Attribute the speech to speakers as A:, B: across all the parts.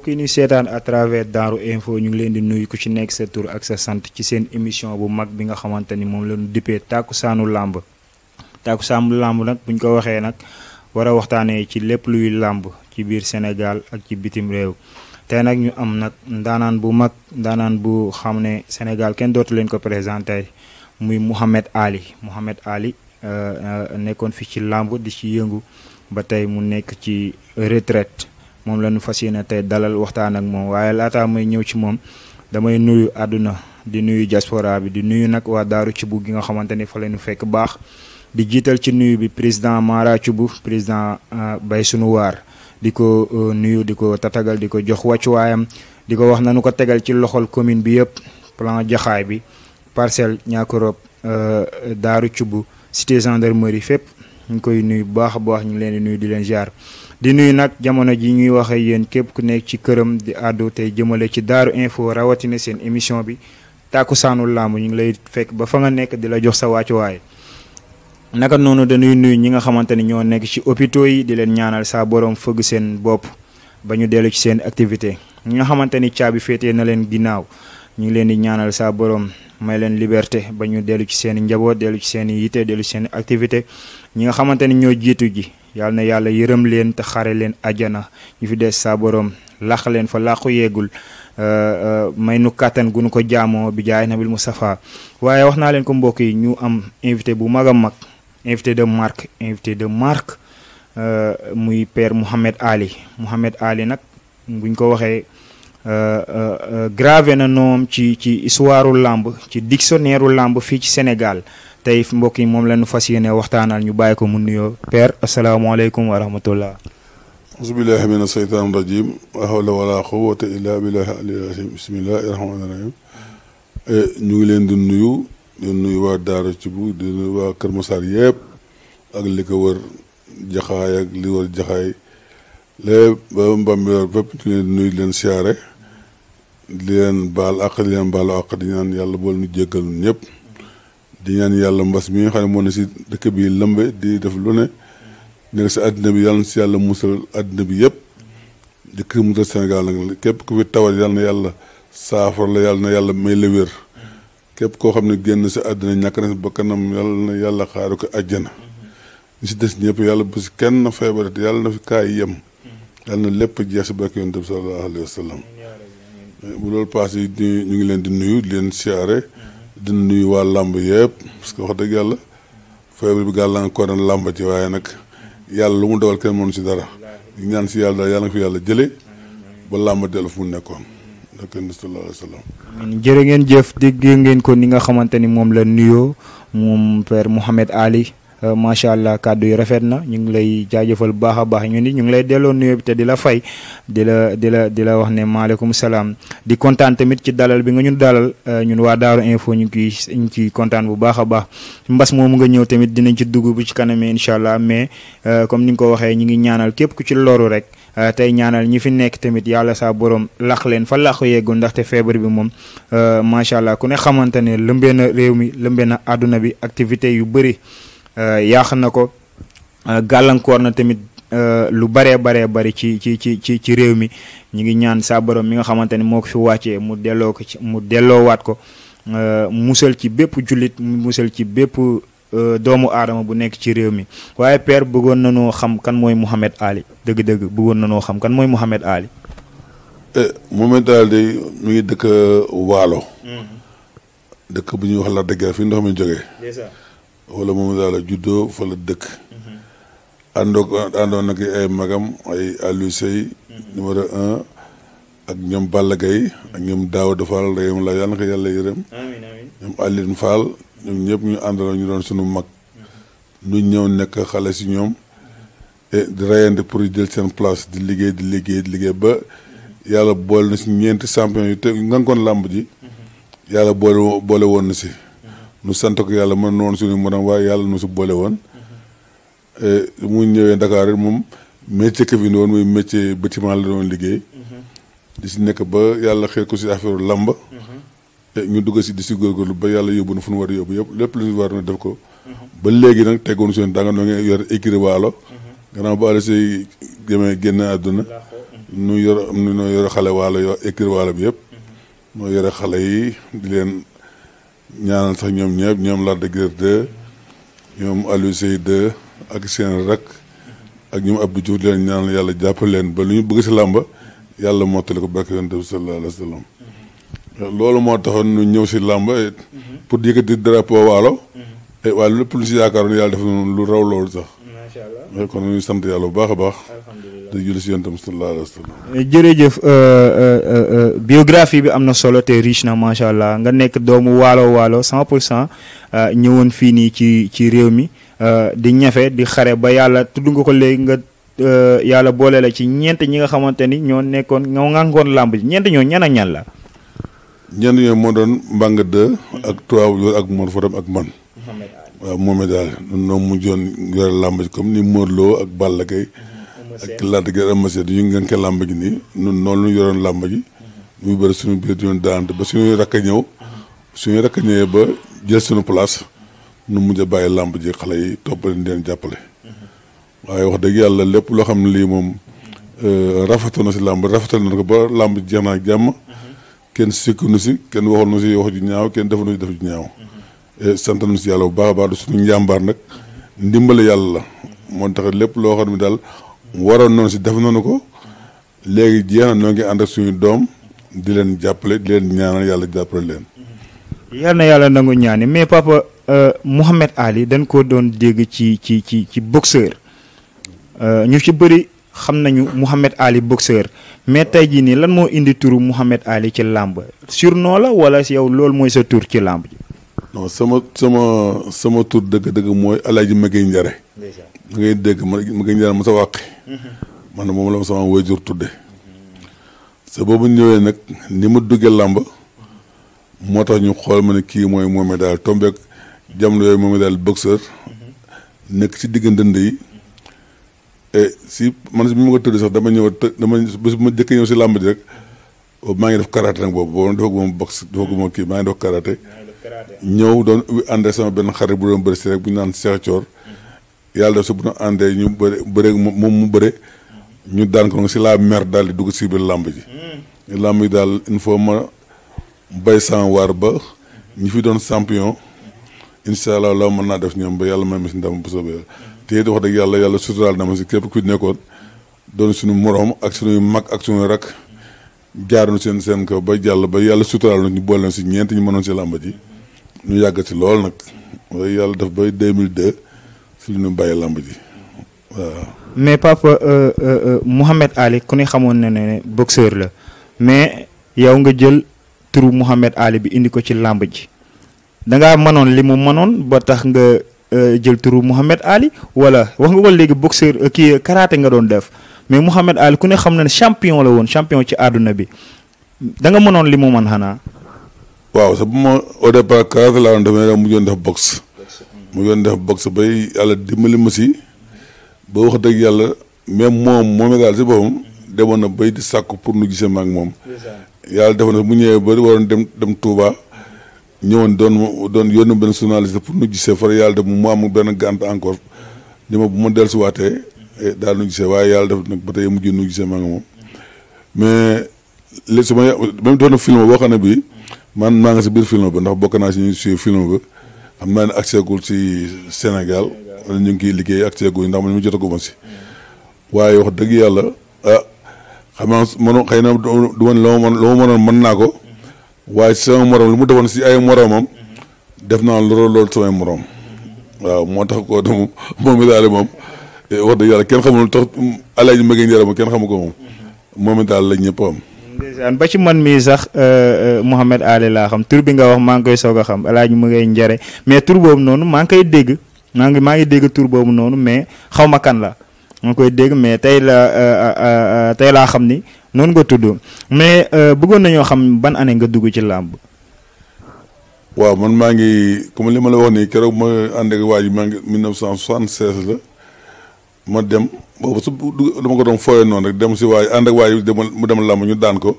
A: yi ñuy seetaan à travers Darou Info ñu ngi leen di nuyu ku ci nekk sa tur ak sa sant ci seen émission bu mag bi nga xamante ni moom la ñu dippee Takkusaanu Làmb. Takkusaanu Làmb nag buñ ko waxee nag war a waxtaanee ci lépp luy làmb ci biir Sénégal ak ci bitim réew tey nag ñu am nag ndaanaan bu mag ndaanaan bu xam ne Sénégal kenn dootu leen ko présenté muy Mouhamed Ali nekkoon fi ci làmb di ci yëngu ba tey mu nekk ci retraite moom la ñu fas yéene tey dalal waxtaan ak moom waaye laataa may ñëw ci moom damay nuyu àdduna di nuyu diaspora bi di nuyu nag waa Daaru Cubb gi nga xamante ni fa la ñu fekk baax di jiital ci nuyu bi président Mara Cubb président Bay Sunu Waar di ko nuyu di ko tatagal di ko jox wàccuwaayam di ko wax nañu ko tegal ci loxol commune bi yëpp plan Jaxaay bi Parcelles Niakoulrab Daaru Cubb cité gendarmerie fépp ñu ngi koy nuyu bu baax a baax ñu ngi leen di nuyu di leen jaar di nuyu nag jamono ji ñuy wax ak yéen képp ku nekk ci këram di àddu tey jëmale ci Darou Info rawatina seen émission bi Takkusaanu Làmb ñu ngi lay fekk ba fa nga nekk di la jox sa wàccuwaay naka noonu dañuy nuyu ñi nga xamante ni ñoo nekk ci hôpitaux yi di leen ñaanal saa borom fëgg seen bopp ba ñu dellu ci seen activité ñi nga xamante ni caabi féetee na leen ginnaaw ñu ngi leen di ñaanal saa borom may leen liberté ba ñu dellu ci seen i njaboot dellu ci seen i yite dellu ci seen i activité ñi nga xamante ni ñoo jiitu ji yàlla na yàlla yërëm leen te xare leen ajjana ñu fi des saa borom làq leen fa làqu yeegul may nu kàttan gu nu ko jaamoo bi jaay nabil Mustafa waaye wax naa leen ko mbokk yi ñu am invité bu mag a mag invité de marque muy père Mouhamed Ali nag buñ ko waxee gravé na noom ci histoire làmb ci dictionnaire làmb fii ci Sénégal tey mbokk yi moom la ñu fas yéene waxtaanal ñu bàyyi ko mu nuyoo père asalaamaaleykum wa rahmatullah.
B: auzubillahi mina seytaan rajim la hawla wala quwwata illa billahi aliyil azim bismillahi rahmani rahim ñu ngi leen di nuyu waa Daara Cubb di nuyu waa Kër Massar yëpp ak li ko wër Jaxaay ak li wër Jaxaay lépp ba Mbambilor bépp ñu leen di nuyu di leen siyaare di leen baal àq di leen baalu àq di ñaan yàlla bool ñu jéggal ñëpp di ñaan yàlla mbas mi nga xam ne moo ne si dëkk bi lëmbe di def lu ne nekk si àddina bi yàlla na si yàlla musal àddina bi yëpp di kër musal Sénégal nag képp ku fi tawat yàlla na yàlla saafara la yàlla na yàlla may la wér képp koo xam ne génn si àddina ñàkk na si bakkanam yàlla na yàlla xaaru ko àjjana ñi si des ñëpp yàlla bu si kenn feebar yàlla na fi kaay yem yàlla na lépp jeex si barke yonent bi sallallahu alayhi wa sallam bu loolu passé ñu ngi leen di nuyu di leen siyaare di nuyu waa làmb yëpp parce que wax dëgg yàlla feebar bi gàllankoor na làmb ci waaye nag yàlla lu mu dogal kenn mënu si dara ñu ñaan si yàlla daal yàlla nga fi yàlla jëlee ba làmb dellu fu mu nekkoon ak sallallahu alayhi wa sallam.
A: jërë ngeen jëf dégg ngeen ko ni nga xamante ni moom la nuyoo moom père Mouhamed Ali macha allah kàddu yi rafet na ñu ngi lay jaajëfal bu baax a baax ñu ngi lay delloo nuyoo bi te di la fay di la wax ne maaleykum salaam di kontaan tamit ci dalal bi nga ñun dalal ñun waa Darou Info ñu ngi ciy kontaan bu baax a baax mbas moomu nga ñëw tamit dinañ ci dugg bu ci kanamee incha allah mais comme ni nga ko waxee ñu ngi ñaanal képp ku ci loru rek tey ñaanal ñi fi nekk tamit yàlla saa borom laq leen fa laqu yeggul ndaxte feebar bi moom macha allah ku ne xamante ne lëmbee na réew mi lëmbee na àdduna bi activité yu bëri. yaax na ko gàllankoor na tamit lu baree bari ci réew mi ñu ngi ñaan saa borom mi nga xamante ne moo ko fi wàccee mu delloowaat ko musal ci bépp jullit musal ci bépp doomu aadama bu nekk ci réew mi waaye père bëggoon nañoo xam kan mooy Mouhamed Ali dëgg-dëgg bëggoon nañoo xam kan mooy Mouhamed Ali.
B: Mouhamed Ali de mi ngi dëkk Waalo. dëkk bu ñuy wax la dëgg fi ndox mi jógee. wala moom daal juddoo fa la dëkk àndoon nag ay magam ay Aliou Seye numéro 1 ak ñoom Balla Gaye ak ñoom Daouda Fall rayam la yàlla na ko yàlla yërëm ñoom Aline Fall ñoom ñëpp ñu àndoon ñu doon sunu mag ñu ñëw nekk xale si ñoom di rayante pour jël seen place di liggéey ba yàlla boole na si ñeenti champion yu te ngankoon làmb ji yàlla boole woon na si nu sant ko yàlla mën noonu suñu morom waaye yàlla nu si boole woon mu ñëwee Dakar moom métier que fi woon muy métier bâtiment la doon liggéey di si nekk ba yàlla xëy ko si affaire làmb ñu dugg si di si góorgóorlu ba yàlla yóbbu na fu nu war a yóbbu yëpp lépp lu ñu war na def ko ba léegi nag teggoon suñu danga noo ngi yor écurie Waalo gannaaw ba àll si gémee génn àdduna nu yor am noo yore xale waalo yo écrire waalo bi yëpp noo yore xale yi di leen ñaanal sax ñoom ñëpp ñoom Lac de Guiers 2 ñoom Aliou Seye 2 ak seen rak ak ñoom Abdou Diouf di leen ñaanal yàlla jàppale leen ba lu ñu bëgg si làmba yàlla mottali ko barke yonent bi sallallahu alayhi wa sallam loolu moo taxoon ñu ñëw si làmba pour yëkkati drapeau waalo waaye lépp lu si yaakaaroon yàlla def na lu raw loolu sax
A: macha allah
B: kon ñu sant yàlla bu baax a baax
A: alhamdulilah
B: di julli si yonent bi sallallahu alayhi wa sallam
A: jërëjëf biographie bi am na solo te riche na macha allah nga nekk doomu waalo 100% ñëwoon fii nii ci réew mi di ñafe di xare ba yàlla tudd nga ko léegi nga yàlla boole la ci ñeent ñi nga xamante ni ñoo nekkoon ñoo ngànkoon làmb ji ñeent ñoo ñan ak ñan la.
B: ñenn ñooy moo doon Mbanga 2 ak tubaab yooyu ak Mor Fadam ak man waaw Mohamed Ali noonu mujjoon yore làmb ji comme ni Modou Lo ak Balla Gaye ak Lac de Guiers Eumeu Sène yu ngeen ko làmb ji nii ñun noonu lu ñu yoroon làmb ji muy bëri suñu biir di leen daante ba suñuy rakk a ñëwee ba jël suñu place nu mujj a bàyyi làmb ji xale yi toppale leen jàppale waaye wax dëgg yàlla lépp loo xam ne lii moom rafetoon na si làmb rafetal na ko ba làmb ji jeex na ak jàmm kenn sikkunu si kenn waxoon na si wax ju ñaaw kenn defoon na si def ju ñaaw sant nañu si yàlla bu baax a baax du suñu njàmbaar nag ndimbale yàlla la moo tax lépp loo xam ne daal waroon noonu si def nañu ko léegi jeex na noo ngi ànd ak suñu doom di leen jàppale di leen ñaanal yàlla jàppale leen.
A: yal na yàlla nangu ñaani mais papa Mouhamed Ali dañ ko doon dégg ci boxeur ñu ci bëri xam nañu Mouhamed Ali boxeur mais tey jii nii lan moo indi turu Mouhamed Ali ci làmb surnom la wala si yow loolu mooy sa tur ci làmb ji.
B: non sama tur dëgg-dëgg mooy Alaaji Magay Njare da ngay dégg Magay Njare ma sa wàqi man na moom la ma sama waajur tudde sa boobu ñëwee nag ni ma duggee làmb moo tax ñu xool ma ne kii mooy Mouhamed Ali tombeek jamono yooyu Mouhamed Ali boxeur nekk ci digg ndënd yi si man bi ma ko tëdd sax dama bés bu ma jëkk ñëw si làmb ji rek maa ngi def karaté nag boobu defaguma boxe defaguma kii maa ngi def karaté ñëw doon àndee sama benn xarit bu doon bëri si rek bu ñu naan Cheikh Thior yàlla def si bu ñu àndee ñu bëre moom mu bëre ñu daan ko si laa mer daal di dugg si biir làmb ji làmb ji daal il faut ma bay sama waar ba ñi fi doon champion incha allah la mën naa def ñoom ba yàlla may ma si ndam bu soobee te it wax dëgg yàlla suturaal na ma si képp ku nekkoon doon suñu morom ak suñuy mag ak suñuy rak jaaroon seen kaw ba jàll ba yàlla suturaal na ñu boole na si ñeent ñu mënoon si làmb ji ñu yàgg ci lool nag waaye yàlla def ba 2002 si lu ñu bàyyi làmb ji waaw.
A: mais papa Mouhamed Ali ku ne xamoon na ne boxeur la mais yow nga jël turu Mouhamed Ali bi indi ko ci làmb ji da ngaa mënoon li mu mënoon ba tax nga jël turu Mouhamed Ali wala wax nga ko léegi boxeur kii karaté nga doon def mais Mouhamed Ali ku ne xam na ne champion la woon champion ci àdduna bi da nga mënoon li mu mën xanaa.
B: waaw sax bu ma au départ karaté laa doon def mais mu yoon def boxe mu yoon def boxe bay yàlla dimbali ma si ba wax dëgg yàlla même Mouhamed Ali si boppam demoon na bay di sàkku pour nu gisee ma ak moom yàlla defoon na bu ñëwee ba waroon dem Touba ñëwoon doon yónni benn journaliste pour nu gisee far yàlla def mu am benn gànt encore ni ma bu ma dellusiwaatee daal nu gisee waaye yàlla def nag ba tey mujj nu gisee ma ak moom mais léegi su ma même doon na film boo xam ne bii man maa nga si biir film ba ndax bokk naa si ñu suivre film ba xam naa ne accès gul si Sénégal wala ñu ngi kiy liggéey accès gul ndax man mi jotaguma si waaye wax dëgg yàlla xam naa mënoon xëy na du ma loo ma mënoon mën naa ko waaye sama morom lu mu defoon si ay moromam def naa loolu samay morom waaw moo tax ko moom it daal moom wax dëgg yàlla kenn xamul tax Alaaji Magay Njare moom kenn xamu ko moom it daal la ñëpp am.
A: ba ci man mii sax Mouhamed Ali laa xam tur bi nga wax maa ngi koy soog a xam Alaaji Magay Njare mais tur boobu noonu maa ngi koy dégg maa ngi dégg tur boobu noonu mais xaw ma kan la maa ngi koy dégg mais tey laa xam ni noonu nga tudd mais bëggoon nañoo xam ban année nga dugg ci làmb.
B: waaw man maa ngi comme li ma la wax nii keroog ma ànd ak waa ji maa ngi 1976 la ma dem boobu su dama ko doon fooyee noonu rek dem si waa ji ànd ak waa ji mu dem làmb ñu daan ko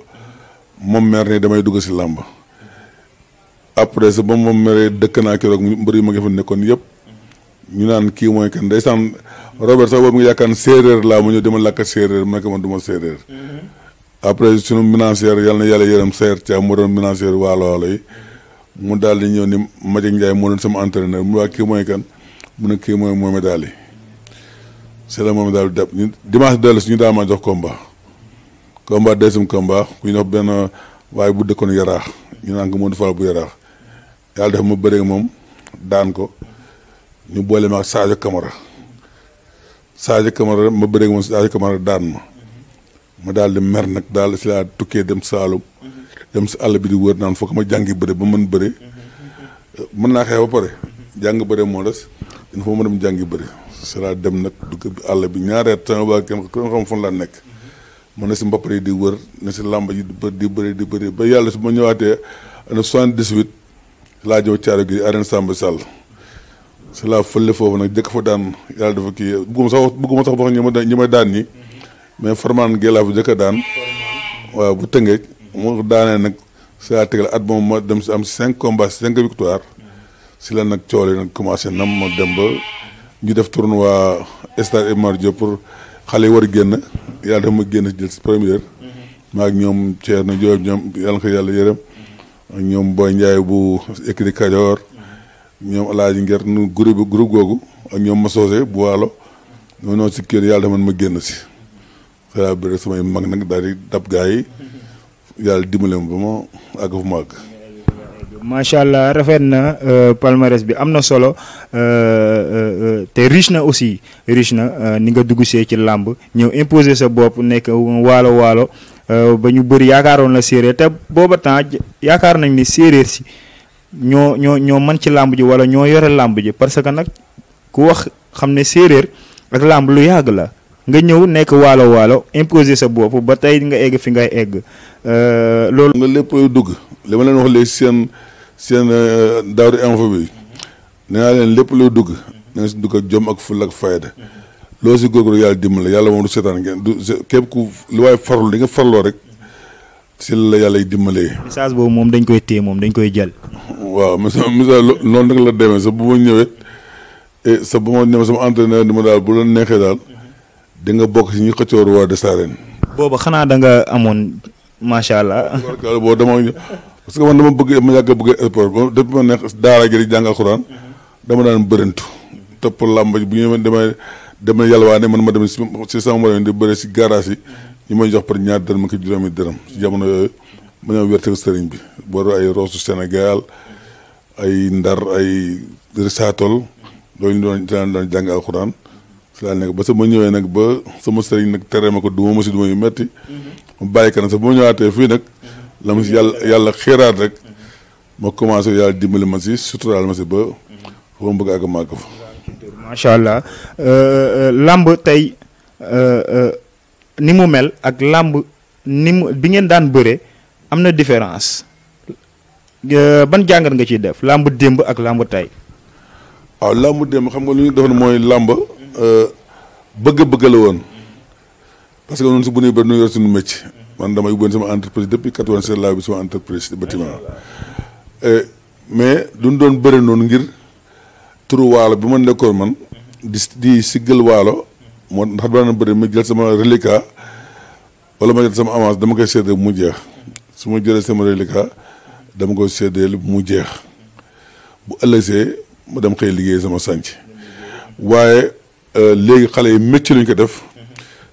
B: moom mer ni damay dugg si làmb après ça ba moom meree dëkk naa keroog mbër yi ma ngi fa nekkoon yëpp ñu naan kii mooy kan ndeysaan Robert sax boobu nga yaakaar séeréer laa mu ñëw dama làkk séeréer mu nekk man du ma séeréer après sunu financière yàlla na yàlla yërëm Seer Thiam moo doon financière waalo yi mu daal di ñëw ni Madick Ndiaye moo doon sama entraîneur mu waa kii mooy kan mu ne kii mooy Mohamed Ali c'est la Mohamed Ali dab ñu dimanche dellu si ñu daal ma jox combat deuxième combat ku ñu wax benn waaye bu dëkkoon yaraax ñu naan ko Modou Fall bu yaraax yàlla def ma bëree moom daan ko ñu boole ma ak Sadio Camara ma bëree moom Sadio Camara daan ma daal di mer nag daal si laa tukkee dem Saalum dem si àll bi di wër naan foog ma jàngi bëre ba mën bëre mën naa xeex ba pare jàng bëre moo des il faut ma dem jàngi bëre si laa dem nag dugg àll bi ñaareet sama waa kenn xam fan laa nekk ma ne si mbappare yi di wër ne si làmb ji di bëri ba yàlla su ma ñëwaatee ana 78 laa jëw caaro gi arène Samba Sall si laa fële foofu nag jëkk fa daan yàlla dafa kii bëgguma sax wax ñi may daan ñi mais Farman Gueye bu jëkk a daan waaw bu tëngee moo daanee nag si laa tegal at moom ma dem si am 5 combats 5 victoire si la nag coole nag commencé nam ma dem ba ñu def tournoi stade Iba Mar Diop pour xale yi war a génn yàlla dafa ma génn jël si première maa ak ñoom Thierno Diop ñoom yàlla na ko yàlla yërëm ak ñoom Boy Ndiaye bu écrit Kajoor ñoom Alaaji Nger nu groupe googu ak ñoom Massoose bu waalo ñoo noonu si kër yàlla dafa ma génn si c'est bëri samay mag nag daal di dab gaa yi yàlla dimbale ma ba ma àgg fu ma àgg.
A: macha allah rafet na palmarès bi am na solo te riche na aussi riche na ni nga dugg see ci làmb ñëw imposer sa bopp nekk waalo ba ñu bëri yaakaaroon la séeréer te booba temps yaakaar nañ ni séeréer si ñoo mën ci làmb ji wala ñoo yore làmb ji parce que nag ku wax xam ne séeréer ak làmb lu yàgg la nga ñëw nekk waalo imposer sa bopp ba tey nga egg fi ngay egg loolu.
B: nga lépp dugg li ma leen wax léegi seen Daawdu info bi nee naa leen lépp looy dugg na nga si dugg ak jom ak ful ak fayda loo si góorgóorlu yàlla dimbali yàlla moom du seetaan ngeen du képp ku lu waay farlu li nga farloo rek si la yàlla dimbalee.
A: message boobu moom dañ koy téye moom dañ koy jël.
B: waaw message noonu nag la demee sax bu ma ñëwee sax bu ma ñëwee sama entraîneur ni ma daal bu la neexee daal di nga bokk si ñi xëccoo roi des arènes.
A: booba xanaa da nga amoon macha allah.
B: boo dama parce que man dama bëgg ma yàgg a bëgg sport ba depuis ma nekk daara gi di jàng alxuraan dama daan bërintu topp làmb bu ñu demee yàlla man ma dem si sama morom di bëre si garage yi ñu may jox par ñaar dërëm ak juróomi dërëm si jamono yooyu ma ñëw werte sëriñ bi boo ay Roosu Sénégal ay Ndar ay Risatol loolu ñu doon jàng alxuraan si laa nekk ba sama ñëwee nag ba sama sëriñ nag tere ma ko duma ma si duma yu metti ma bàyyi ka nag sax bu ma ñëwaatee fii nag la ma si yàlla xeeraat rek ma commencé yàlla dimbali ma si suturaal ma si ba foo ma bëgg àgg màgg fa.
A: macha allah làmb tey ni mu mel ak làmb ni mu bi ngeen daan bëre am na différence ban jàngat nga ciy def làmb démb ak làmb tey.
B: waaw làmb démb xam nga lu ñu defoon mooy làmb bëgg-bëgg la woon parce que noonu si bu ñuy bëri nu yor suñu métier. man damay ubbi sama entreprise depuis 87 laa bi sama entreprise de bâtiment mais duñ doon bëri noonu ngir turu waalo bi ma nekkoon man di siggal waalo moo ndax daan bëri ma jël sama reliquat wala ma jël sama avance dama koy séddee mu jeex su ma jëlee sama reliquat dama koy séddee mu jeex bu ëllëgee ma dem xëy liggéey sama sànc waaye léegi xale yi métier luñ ko def.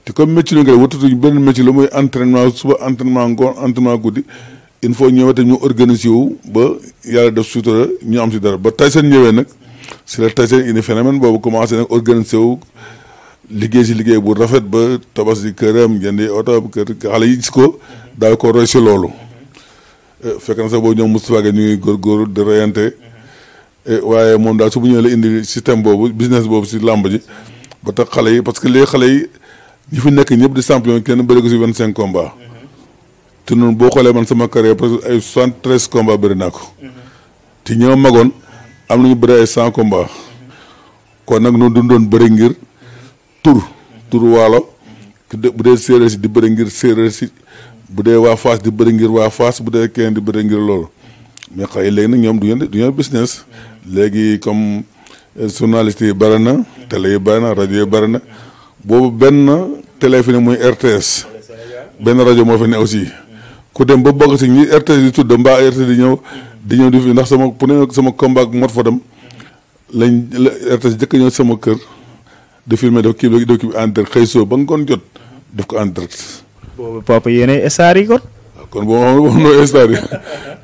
B: te comme métier lu nga wutatuñu benn métier lu muy entraînement suba entraînement ngoon entraînement guddi il faut ñëwate ñu organiser wu ba yàlla def sutura ñu am si dara ba Tyson ñëwee nag si la Tyson indi phénomène boobu commencé nag organiser wu liggéey si liggéey bu rafet ba tabax si këram jëndi oto kër xale yi gis ko daal ko roy si loolu fekk na sax boobu ñoom Moustapha Gueye ñu ngi góorgóorlu di reyante waaye moom daal su bu ñëwee la indi système boobu business boobu si làmb ji ba tax xale yi parce que léegi xale yi ñi fi nekk ñëpp di champion kenn bëri ko si 25 combats te noonu boo xoolee man sama carrière presque ay 73 combats bëri naa ko te ñi ma magoon am nañu bëri ay 100 combats kon nag noonu duñ doon bëri ngir tur waalo bu dee séeréer si di bëri ngir séeréer si bu dee waa Fass di bëri ngir waa Fass bu dee kenn di bëri ngir loolu mais xëy léegi nag ñoom du ñu business léegi comme journaliste yi bëri na télé yi bëri na rajo yi bëri na boobu benn télé fi ne muy RTS benn rajo moo fi ne aussi ku dem ba bokk si ñi RTS di tudd mbaa RTS di ñëw di fi ndax sama pour ne sama combat ak Mor Fadam lañ RTS jëkk ñëw sama kër de filmer def kii bi en direct xëy soo ba ngoon jot def ko en direct.
A: boobu papa yéenay star yi kon.
B: kon boo xam ne star yi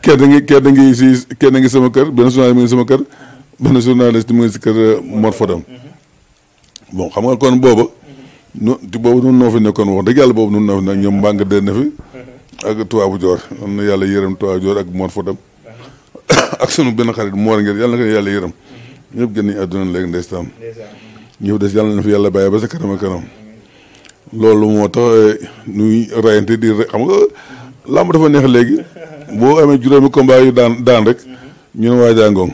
B: kenn ngi sama kër benn journaliste mu ngi sama kër benn journaliste mu ngi si kër Mor Fadam bon xam nga kon booba boobu nun noo fi nekkoon wax dëgg yàlla boobu nun noo fi nekk ñoom mbaa nga dee na fi ak Tuwaabu Joor am na yàlla yërëm Tuwaabu Joor ak Mor Fadam ak sunu benn xarit Mor ngeen yàlla na ko yàlla yërëm ñëpp gën nañu àdduna léegi ndeysaan ñëw des yàlla na fi yàlla bàyyi ba sa kanam ak kanam loolu moo tax ñuy rayante di xam nga làmb dafa neex léegi boo amee juróomi combat yu daan rek ñu ne waa jàngoon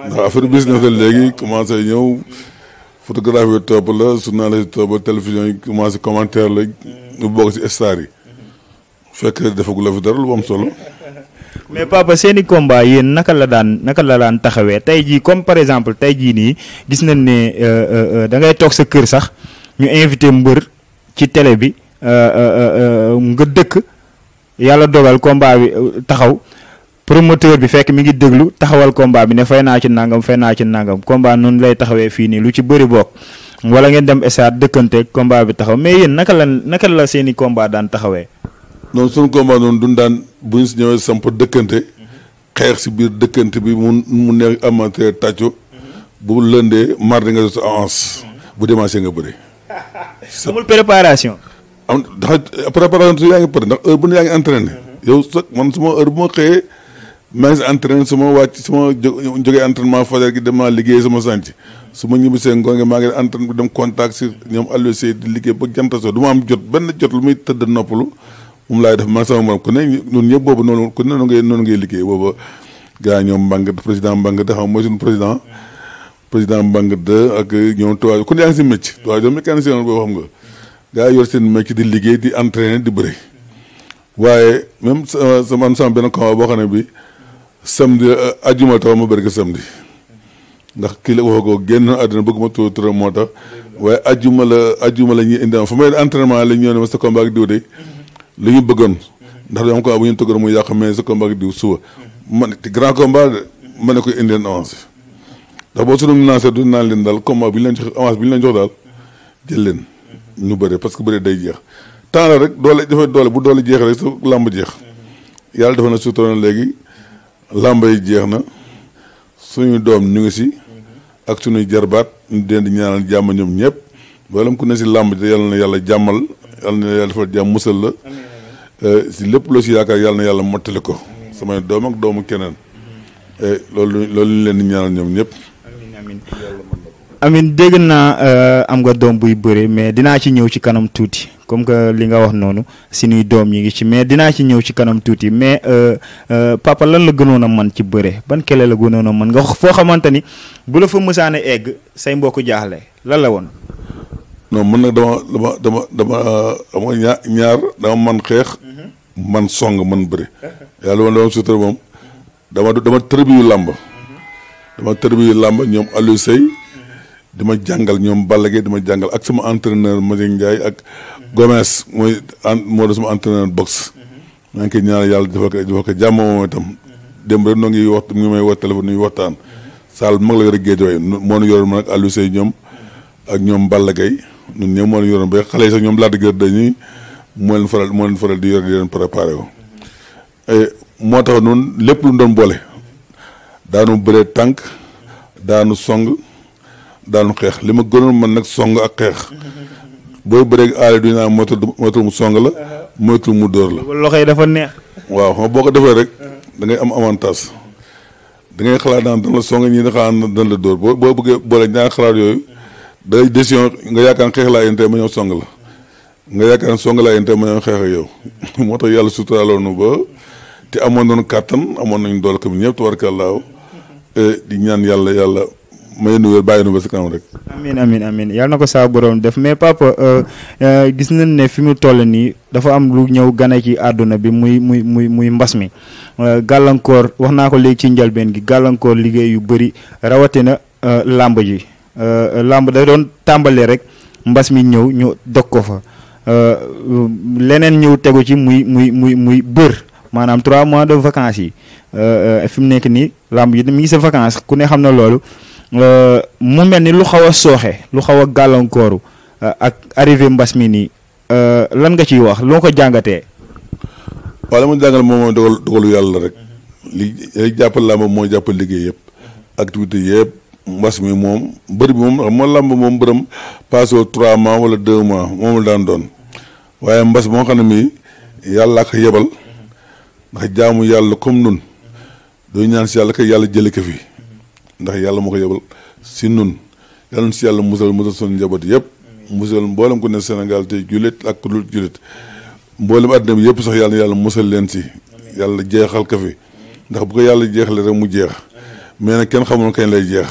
B: ndax affaire business la léegi commencé ñëw photographie yi topp la journaliste topp la télévision yi commencé commentaire la ñu bokk si star yi fekk defagu la fi dara lu am solo.
A: mais papa seeni combat yéen naka la daan taxawee tey jii comme par exemple tey jii nii gis nañ ne da ngay toog sa kër sax ñu invité mbër ci télé bi nga dëkk yàlla dogal combat bi taxaw promoteur bi fekk mi ngi déglu taxawal combat bi ne fay naa ci nangam combat noonu lay taxawee fii nii lu ci bëri bokk wala ngeen dem stade dëkkanteeg combat bi taxaw mais yéen naka la seeni combat daan taxawee.
B: non suñu combat noonu duñ daan bu ñu si ñëwee samp dëkkante xeex si biir dëkkante bi mu neex amateur tàccu bu lëndee mardi nga sa avance bu dimanche nga bëri.
A: amul préparation.
B: am ndax préparation su yaa ngi pare ndax heure bu ne yaa ngi entraîné. yow sax man suma heure bu ma xëyee maa ngi si entraîné su ma wàcc su ma jógee entraînement fajar gi dem naa liggéey sama sànc su ma ñibbisee ngoon nga maa ngi entraîné dem contact si ñoom Aliou Seye di liggéey ba janta so du ma am jot benn jot lu muy tëdd noppalu. moom laay def man sama morom ku ne ñun ñëpp boobu noonu ku ne noonu ngay liggéey booba gars ñoom Mbang président Mbang de xam mooy suñu président Mbang de ak ñoom tubaab ku ne yaa ngi si métier tubaab ñoom mécanicien boobu xam nga gars yi yor seen métier di liggéey di entraîner di bëri waaye même sama benn combat boo xam ne bi samedi ajjuma taw ma bëri ko samedi ndax kii la wax ko génn àddina bëgg ma turam moo tax waaye ajjuma la ñuy indi fa may entraînement la ñëw ne ma sa combat ak diw de li ñu bëggoon ndax dañoo ko bu ñu tëggoon mu yàq mais sa combat ak diw suba man te grand combat ma ne ko indi leen avance ndax boo sunu lancé du naan leen daal combat bi ñu leen jox avance bi ñu leen jox daal jël leen ñu bëre parce que bëre day jeex temps la rek doole bu doole jeex rek su làmb jeex yàlla dafa na sutura na léegi làmb yi jeex na suñu doom ñu ngi si ak suñuy jarbaat ñu den di ñaanal jàmm ñoom ñëpp wala ku ne si làmb ji yàlla na yàlla jàmmal yàlla na yàlla defal jàmm musal la si lépp loo si yaakaar yàlla na yàlla mottali ko samay doom ak doomu keneen loolu ñu leen di ñaanal ñoom ñëpp.
A: Amin dégg naa am nga doom buy bëre mais dinaa ci ñëw ci kanam tuuti comme que li nga wax noonu suñuy doom yi ngi ci mais dinaa ci ñëw ci kanam tuuti mais papa lan la gënoon a man ci bëre ban kele la gënoon a man nga foo xamante ni bu la fa mësaane egg say mbokk jaaxle lan la woon.
B: non man nag dama am nga ñaar dama man xeex man song man bëri yàlla woon dama sutura moom dama tërbiyu làmb ñoom Aliou Seye dama jàngal ñoom Balla Gaye dama jàngal ak sama entraîneur Madieng Ndiaye ak Gomes moo da sama entraîneur boxe maa ngi koy ñaanal yàlla defal ko jàmm moom itam démb rek noo ngi may woo téléphone nuy waxtaan Sall mag la yor a géej waaye moo nu yoroon man ak Aliou Seye ñoom ak ñoom Balla Gaye ñun ñëpp moo leen yoroon ba xale yi sax ñoom laata gër dañuy moo leen faral di yor di leen préparé ko moo tax noonu lépp lu doon boole daanu bëree tànk daanu song daanu xeex li ma gënoon man nag song ak xeex booy bëree aale du ñu naan moytul mu song la moytul mu dóor la.
A: loxo yi dafa neex.
B: waaw xam boo ko defee rek da ngay am avantage da ngay xalaat naan dana la song ñii da xalaat dana la dóor boo bëggee boole ñaari xalaat yooyu. day décision nga yaakaar xeex laa yéen tey ma ñëw song la nga yaakaar song laa yéen tey ma ñëw xeex ak yow moo tax yàlla suturaaloon nu ba te amoon nañu kàttan amoon nañu doole ko ñëpp tabaarkalla di ñaan yàlla may nu wér bàyyi nu ba si kanam rek. amiin
A: yàlla na ko saa borom def mais papa gis nañ ne fi mu toll nii dafa am lu ñëw gane ci àdduna bi muy mbas mi gàllankoor wax naa ko léegi ci njëlbeen gi gàllankoor liggéey yu bëri rawatina làmb ji làmb da doon tàmbalee rek mbas mi ñëw ñu dog ko fa leneen ñëw tegu ci muy bër maanaam 3 mois de vacances yi fi mu nekk nii làmb ji mi ngi sa vacances ku ne xam na loolu mu mel ni lu xaw a sooxe lu xaw a gàllankooru ak arrivé mbas mi nii lan nga ciy wax loo ko jàngatee.
B: waaw la ma jàngal moom mooy dogalu yàlla rek li jàppal làmb mooy jàppal liggéey yëpp activité yëpp mbas mi moom bëri bi moom xam nga làmb moom bërëm passé 3 mois wala 2 mois moom la daan doon waaye mbas moo xam ne mii yàlla ak yebal ndax jaamu yàlla comme nun doo ñaan si yàlla kay yàlla jële ko fi ndax yàlla moo ko yebal si nun yàlla si yàlla musal sunu njaboot yëpp musal mboolem ku ne Sénégal tey jullit ak ku dul jullit mboolem àddina bi yëpp sax yàlla musal leen si yàlla jeexal ko fi ndax bu ko yàlla jeexalee rek mu jeex mais nag kenn xamul kañ lay jeex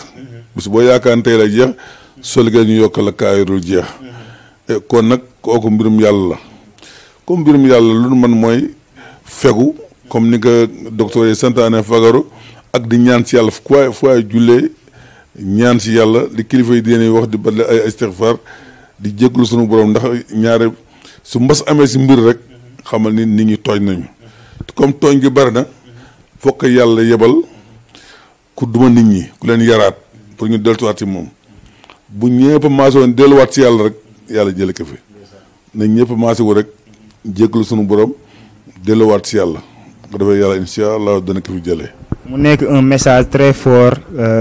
B: bis boo yaakaar tey lay jeex soo liggéey ñu yokk la kaayirul jeex kon nag kooku mbirum yàlla la comme mbirum yàlla lu man mooy fegu comme ni ko docteur yi santaane fagaru ak di ñaan si yàlla fu waay jullee ñaan si yàlla di kilifa yi di wax di bale ay istighfar di jégalu sunu borom ndax ñaare su mbas amee si mbir rek xamal ni nit ñi tooñ nañu comme tooñ gi bari na fokk yàlla yebal ku duma nit ñi ku leen yaraat pour ñu delluwaat ci moom bu ñëpp maasoo woon delluwaat si yàlla rek yàlla jële ko fi nañ ñëpp maase wu rek jégalu sunu borom delluwaat si yàlla bu defee yàlla incha allah dana ko fi jëlee.
A: mu nekk un message très fort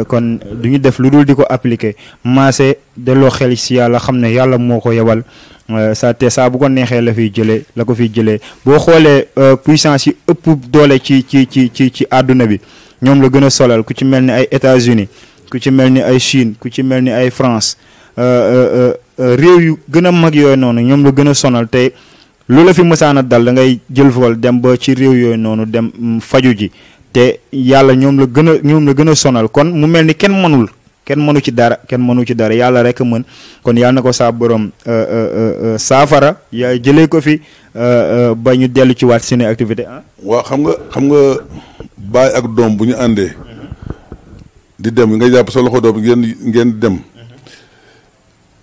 A: kon du ñu def lu dul di ko appliquer maase delloo xel si yàlla xam ne yàlla moo ko yebal saa bu ko neexee la ko fiy jëlee boo xoolee puissance yi ëpp doole ci àdduna bi ñoom la gën a solal ku ci mel ni ay États-Unis ku ci mel ni ay Chine ku ci mel ni ay France réew yu gën a mag yooyu noonu ñoom la gën a sonal tey lu la fi mësaan a dal da ngay jël vol dem ba ci réew yooyu noonu dem faju ji te yàlla ñoom la gën a sonal kon mu mel ni kenn mënu ci dara yàlla rek mën kon yàlla na ko saa borom saafara yaa jëlee ko fi ba ñu dellu ci waat seen activité ah.
B: waaw xam nga baay ak doom bu ñu àndee di dem nga jàpp sa loxo doom ngeen dem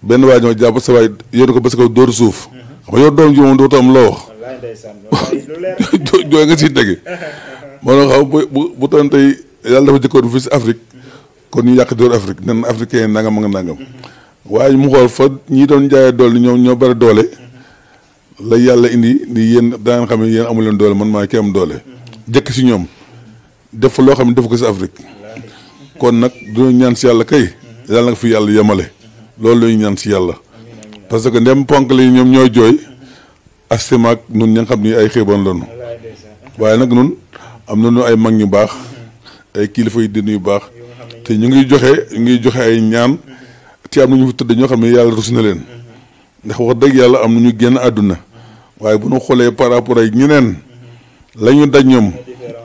B: benn waay ñoo jàpp sa waay yóbbu ko ba sa kaw dóor suuf xam nga yow doom ji moom dootoo am loo wax jooy nga siy tege moo tax xaw bu toon tey yàlla dafa jëkkoon fii si Afrique kon ñu yàq door Afrique nen africain nangam ak nangam waaye mu xool fa ñi doon jaayee doole ñoo bari doole la yàlla indi ni yéen daan xam ne yéen amu leen doole man maa ki am doole jëkk si ñoom def fa loo xam ne def ko si Afrique kon nag du ñaan si yàlla kay yàlla nga fi yàlla yemale loolu la ñu ñaan si yàlla parce que ndem ponk li ñoom ñooy jooy astimaak nun ña nga xam ni ay xiiboon lañu waaye nag nun am nañu ay mag ñu baax ay kilifa yu dina yu baax te ñu ngi joxe ay ñaan te am na ñu fi tëdd ñoo xam ne yàlla rus na leen ndax wax dëgg yàlla am na ñu génn àdduna waaye bu ñu xoolee par rapport ay ñeneen la ñu daj ñoom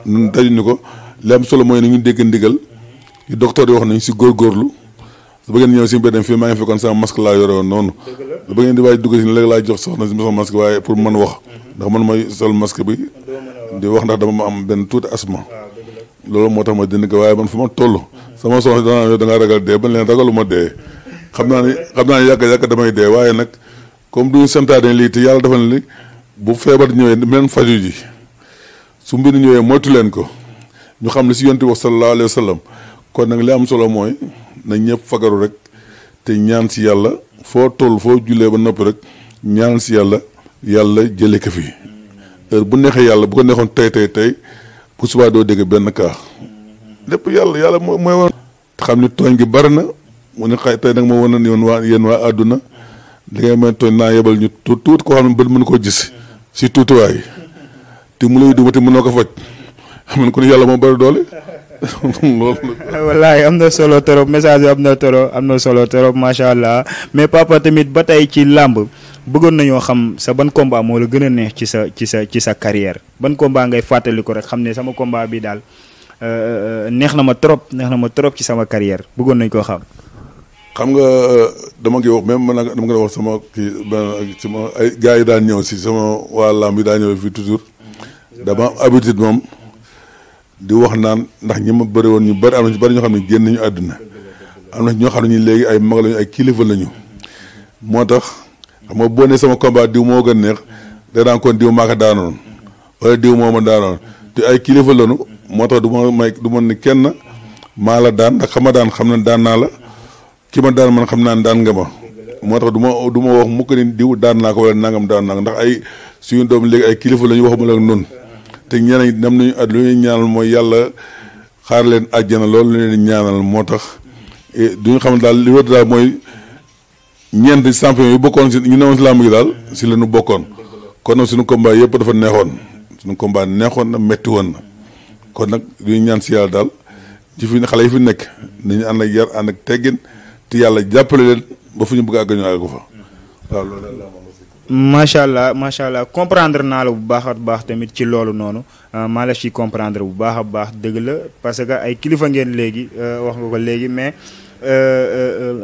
B: ñun dajuñu ko li am solo mooy nañu dégg ndigal yu docteur yi wax nañ si góorgóorlu su bëggeen ñëw si mbedd fii maa ngi fekkoon sama masque laa yore woon noonu su bëggeen di waaj dugg si léegi laa jox soxna si sama masque waaye pour mën wax ndax man mooy sol masque bi di wax ndax dama am benn tuuti asma loolu moo tax ma dindi ko waaye man fu ma toll sama soxna danaa yow da ngaa ragal dee ban leen ragalu ma dee xam naa ni yàgg damay dee waaye nag comme duñu santaane lii te yàlla dafa ne li bu feebar ñëwee meen faju ji su mbir ñëwee moytu leen ko ñu xam ne si yonti wax sallallahu alayhi wa sallam kon nag li am solo mooy na ñëpp fagaru rek te ñaan si yàlla foo toll foo jullee ba noppi rek ñaan si yàlla jële ko fi heure bu neexee yàlla bu ko neexoon tey bu subaa doo dégg benn kaa lépp yàlla mooy woon xam ni tooñ gi bari na mu ne xay tey nag moo wan na yéen waa àdduna li ngay may tooñ naa yebal ñu tuut koo xam ne bët mën koo gis si tuutiwaay te mu lay duma te mënoo ko faj xam ne ko ni yàlla moo bari doole loolu
A: wallaay am na solo trop message bi am na solo trop macha allah mais papa tamit ba tey ci làmb bëggoon nañoo xam sa ban combat moo la gën a neex ci sa carrière ban combat ngay fàttali ko rek xam ne sama combat bi daal neex na ma trop ci sama carrière bëggoon nañ koo xam.
B: xam nga dama ngi wax même man dama ngi wax sama sama ay gars yi daan ñëw si sama waa làmb yi daan ñëw fii toujours dama am habitude moom di wax naan ndax ñi ma bëri woon ñu bëri am na ñu bëri ñoo xam ne génn nañu àdduna am na ñoo xam ne ñu léegi ay mag lañu ay kilifa lañu moo tax xam nga boo nee sama combat diw moo gën neex danaa kon diw maa ko daanoon wala diw moo ma daanoon te ay kilifa lañu moo tax du ma ni kenn maa la daan ndax xam na daan naa la ki ma daan man xam naa ne daan nga ma moo tax du ma wax mukk ni diw daan naa ko wala nangam daan naa ko ndax ay suñu doom léegi ay kilifa lañu waxuma la noonu te ñeneen dem nañu at lu ñuy ñaanal mooy yàlla xaar leen àjjana loolu leen ñaanal moo tax duñu xam ne daal li wër daal mooy ñeenti champion yu bokkoon si ñu newoon si làmb gi daal si la ñu bokkoon kon nag suñu combat yëpp dafa neexoon suñu combat neexoon na métti woon na kon nag duñu ñaan si yàlla daal ci fi xale yi fi nekk nañu ànd ak yar ànd ak teggin te yàlla jàppale leen ba fu ñu bëgg a àgg ñu àgg ko fa waaw loolu la
A: macha allah comprendre naa la bu baax a baax tamit ci loolu noonu maa la ci comprendre bu baax a baax dëgg la parce que ay kilifa ngeen léegi wax nga ko léegi mais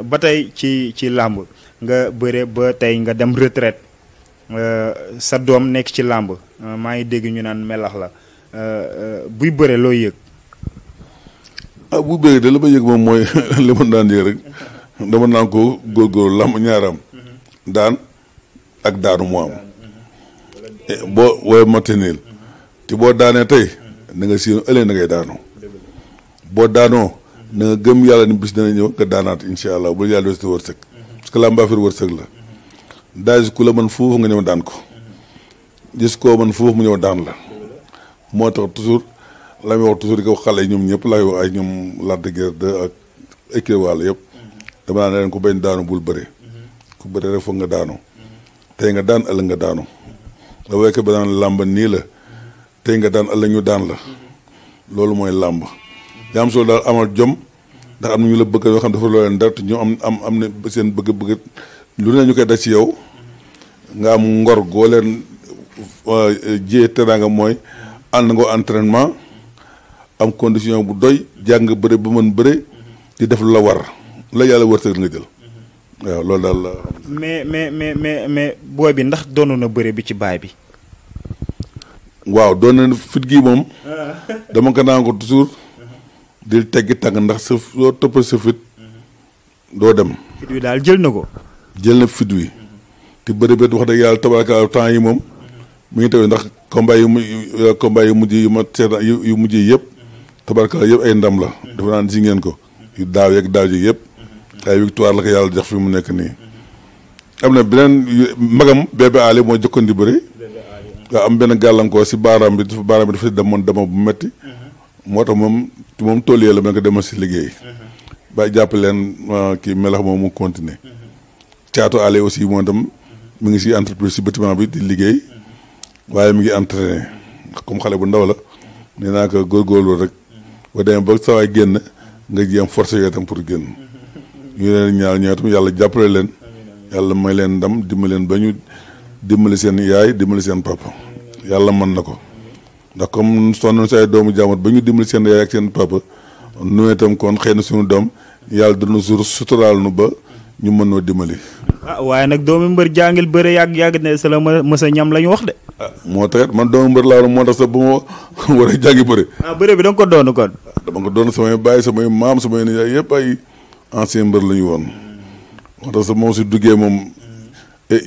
A: ba tey ci làmb nga bëre ba tey nga dem retraite sa doom nekk ci làmb maa ngi dégg ñu naan melax la buy bëre loo yëg.
B: bu bëre de la ma yëg moom mooy li ma daan yëg rek dama naan ko góorgóorlu làmb ñaaram daan ak daanu mu am boo wooy matinil te boo daanee tey na nga siinu ëllëg na ngay daanoo boo daanoo na nga gëm yàlla ni bis dana ñëw nga daanaat incha allah bu yàlla doo si wërsëg parce que làmb affaire wërsëg la daaj ku la mën foofu nga ñëw daan ko gis koo mën foofu mu ñëw daan la moo tax toujours la muy wax toujours di ko xale yi ñoom ñëpp laay wax ay ñoom Lac de Guiers 2 ak écurie Walo yëpp dama naa ne leen ku bañ daanu bul bëre ku bëre rek foog nga daanoo tey nga daan ëllëg nga daanu la waykat ba daan làmb nii la tey nga daan ëllëg ñu daan la loolu mooy làmb li am solo daal amal jom ndax am na ñu la bëgg yoo xam dafa loo leen dara te ñu am na seen bëgg-bëgg lu ne ñu koy daj ci yow nga am ngor goo leen jiyee teraanga mooy ànd nga entraînement am condition bu doy jàng bëre ba mën bëre di def lu la war la yàlla wërsëg nga jël waaw loolu daal la.
A: mais booy bi ndax doonu na bëre bi ci baay bi.
B: waaw doon na fit gii moom dama ko naan ko toujours di teggi tàng ndax sa soo toppal sa fit doo dem.
A: fit wi daal jël na ko.
B: jël na fit wi te bëre bi wax dëgg yàlla tabaraka temps yi moom mi ngi tawee ndax combat yu mujj yi ma seetaan yu mujj yi yëpp tabaraka yëpp ay ndam la. dafa naan si ngeen ko yu daaw yeeg daaw ji yëpp. ay victoire la ko yàlla jox fi mu nekk nii am na beneen magam bébé Ali moo jëkkoon di bëri waaw am benn gàllankoor si baaraam bi dafa demoon dama bu metti moo tax moom tool la ma ko demal si liggéey ba jàpp leen kii melax moom mu continuer caatu Ali aussi moo dem mi ngi si entreprise si bâtiment bi di liggéey waaye mi ngi entraîné comme xale bu ndaw la nee naa ko góorgóorlu rek ba demee ba sawaay génn nga jéem forcé yoo tam pour génn ñu leen ñaar ñoo tam yàlla jàppale leen yàlla may leen ndam dimbali leen ba ñu dimbali seen yaay dimbali seen papa yàlla mën na ko ndax comme sonn si ay doomu jàmbur ba ñu dimbali seen yaay ak seen papa nu itam kon xëy na suñu doom yàlla dana suturaal nu ba ñu mën noo dimbali.
A: waaye nag doomu mbër jàngil bëre yàgg ne sa la mësa ñam la ñu wax de.
B: moo tax man doomu mbër laa moo tax sax ba ma war a jàngi bëre.
A: bëre bi da nga ko doon kon.
B: dama ko doon samay baay samay maam samay nijaay yëpp ay ancien mbër la ñu woon moo tax sax moom si duggee moom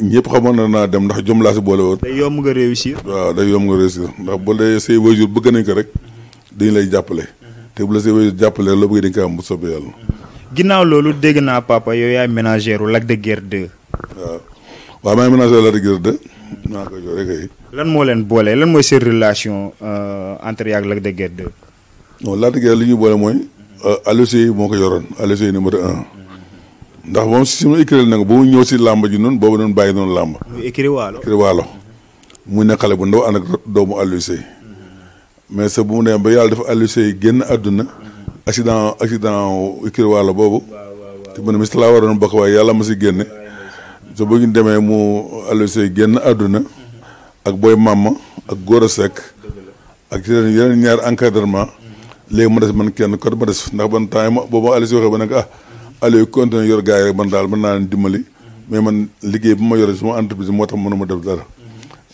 B: ñëpp xamoon na naa dem ndax jom laa si boole woon.
A: day yomb nga réussir.
B: waaw day yomb nga réussir ndax bu dee say waajur bëgg nañ ko rek dañu lay jàppale te bu la say waajur jàppale loo bëgg dañ koy am bu soobee yàlla.
A: ginnaaw loolu dégg naa papa yow yaay ménagère u Lac de Guiers 2.
B: waaw maay ménagère Lac de Guiers 2 maa koy jox rek ay.
A: lan moo leen boole lan mooy seen relation entre yaak Lac de Guiers 2.
B: non Lac de Guiers li ñuy boole mooy Aliou Seye moo ko yoroon Aliou Seye numéro 1 ndax moom si ma écrit na ko ba mu ñëw si làmb ji noonu boobu noonu bàyyi noonu làmb.
A: muy écrit waalo
B: mu ne xale bu ndaw ànd ak doomu Aliou Seye mais sa bu mu demee ba yàlla dafa Aliou Seye génn àdduna accident écrit waalo boobu te mu ne mis laa waroon bokk waaye yàlla ma si génne so bu ñu demee mu Aliou Seye génn àdduna ak Boy Mama ak Gora Seck ak yeneen ñaari encadrement léegi ma des man kenn kon ma des ndax ban temps ma boobu Aliou Seye waxee ba nag Aliou continué yor gars yi rek man daal mën naa leen dimbali mais man liggéey bi ma yore suma entreprise moo tax mënuma def dara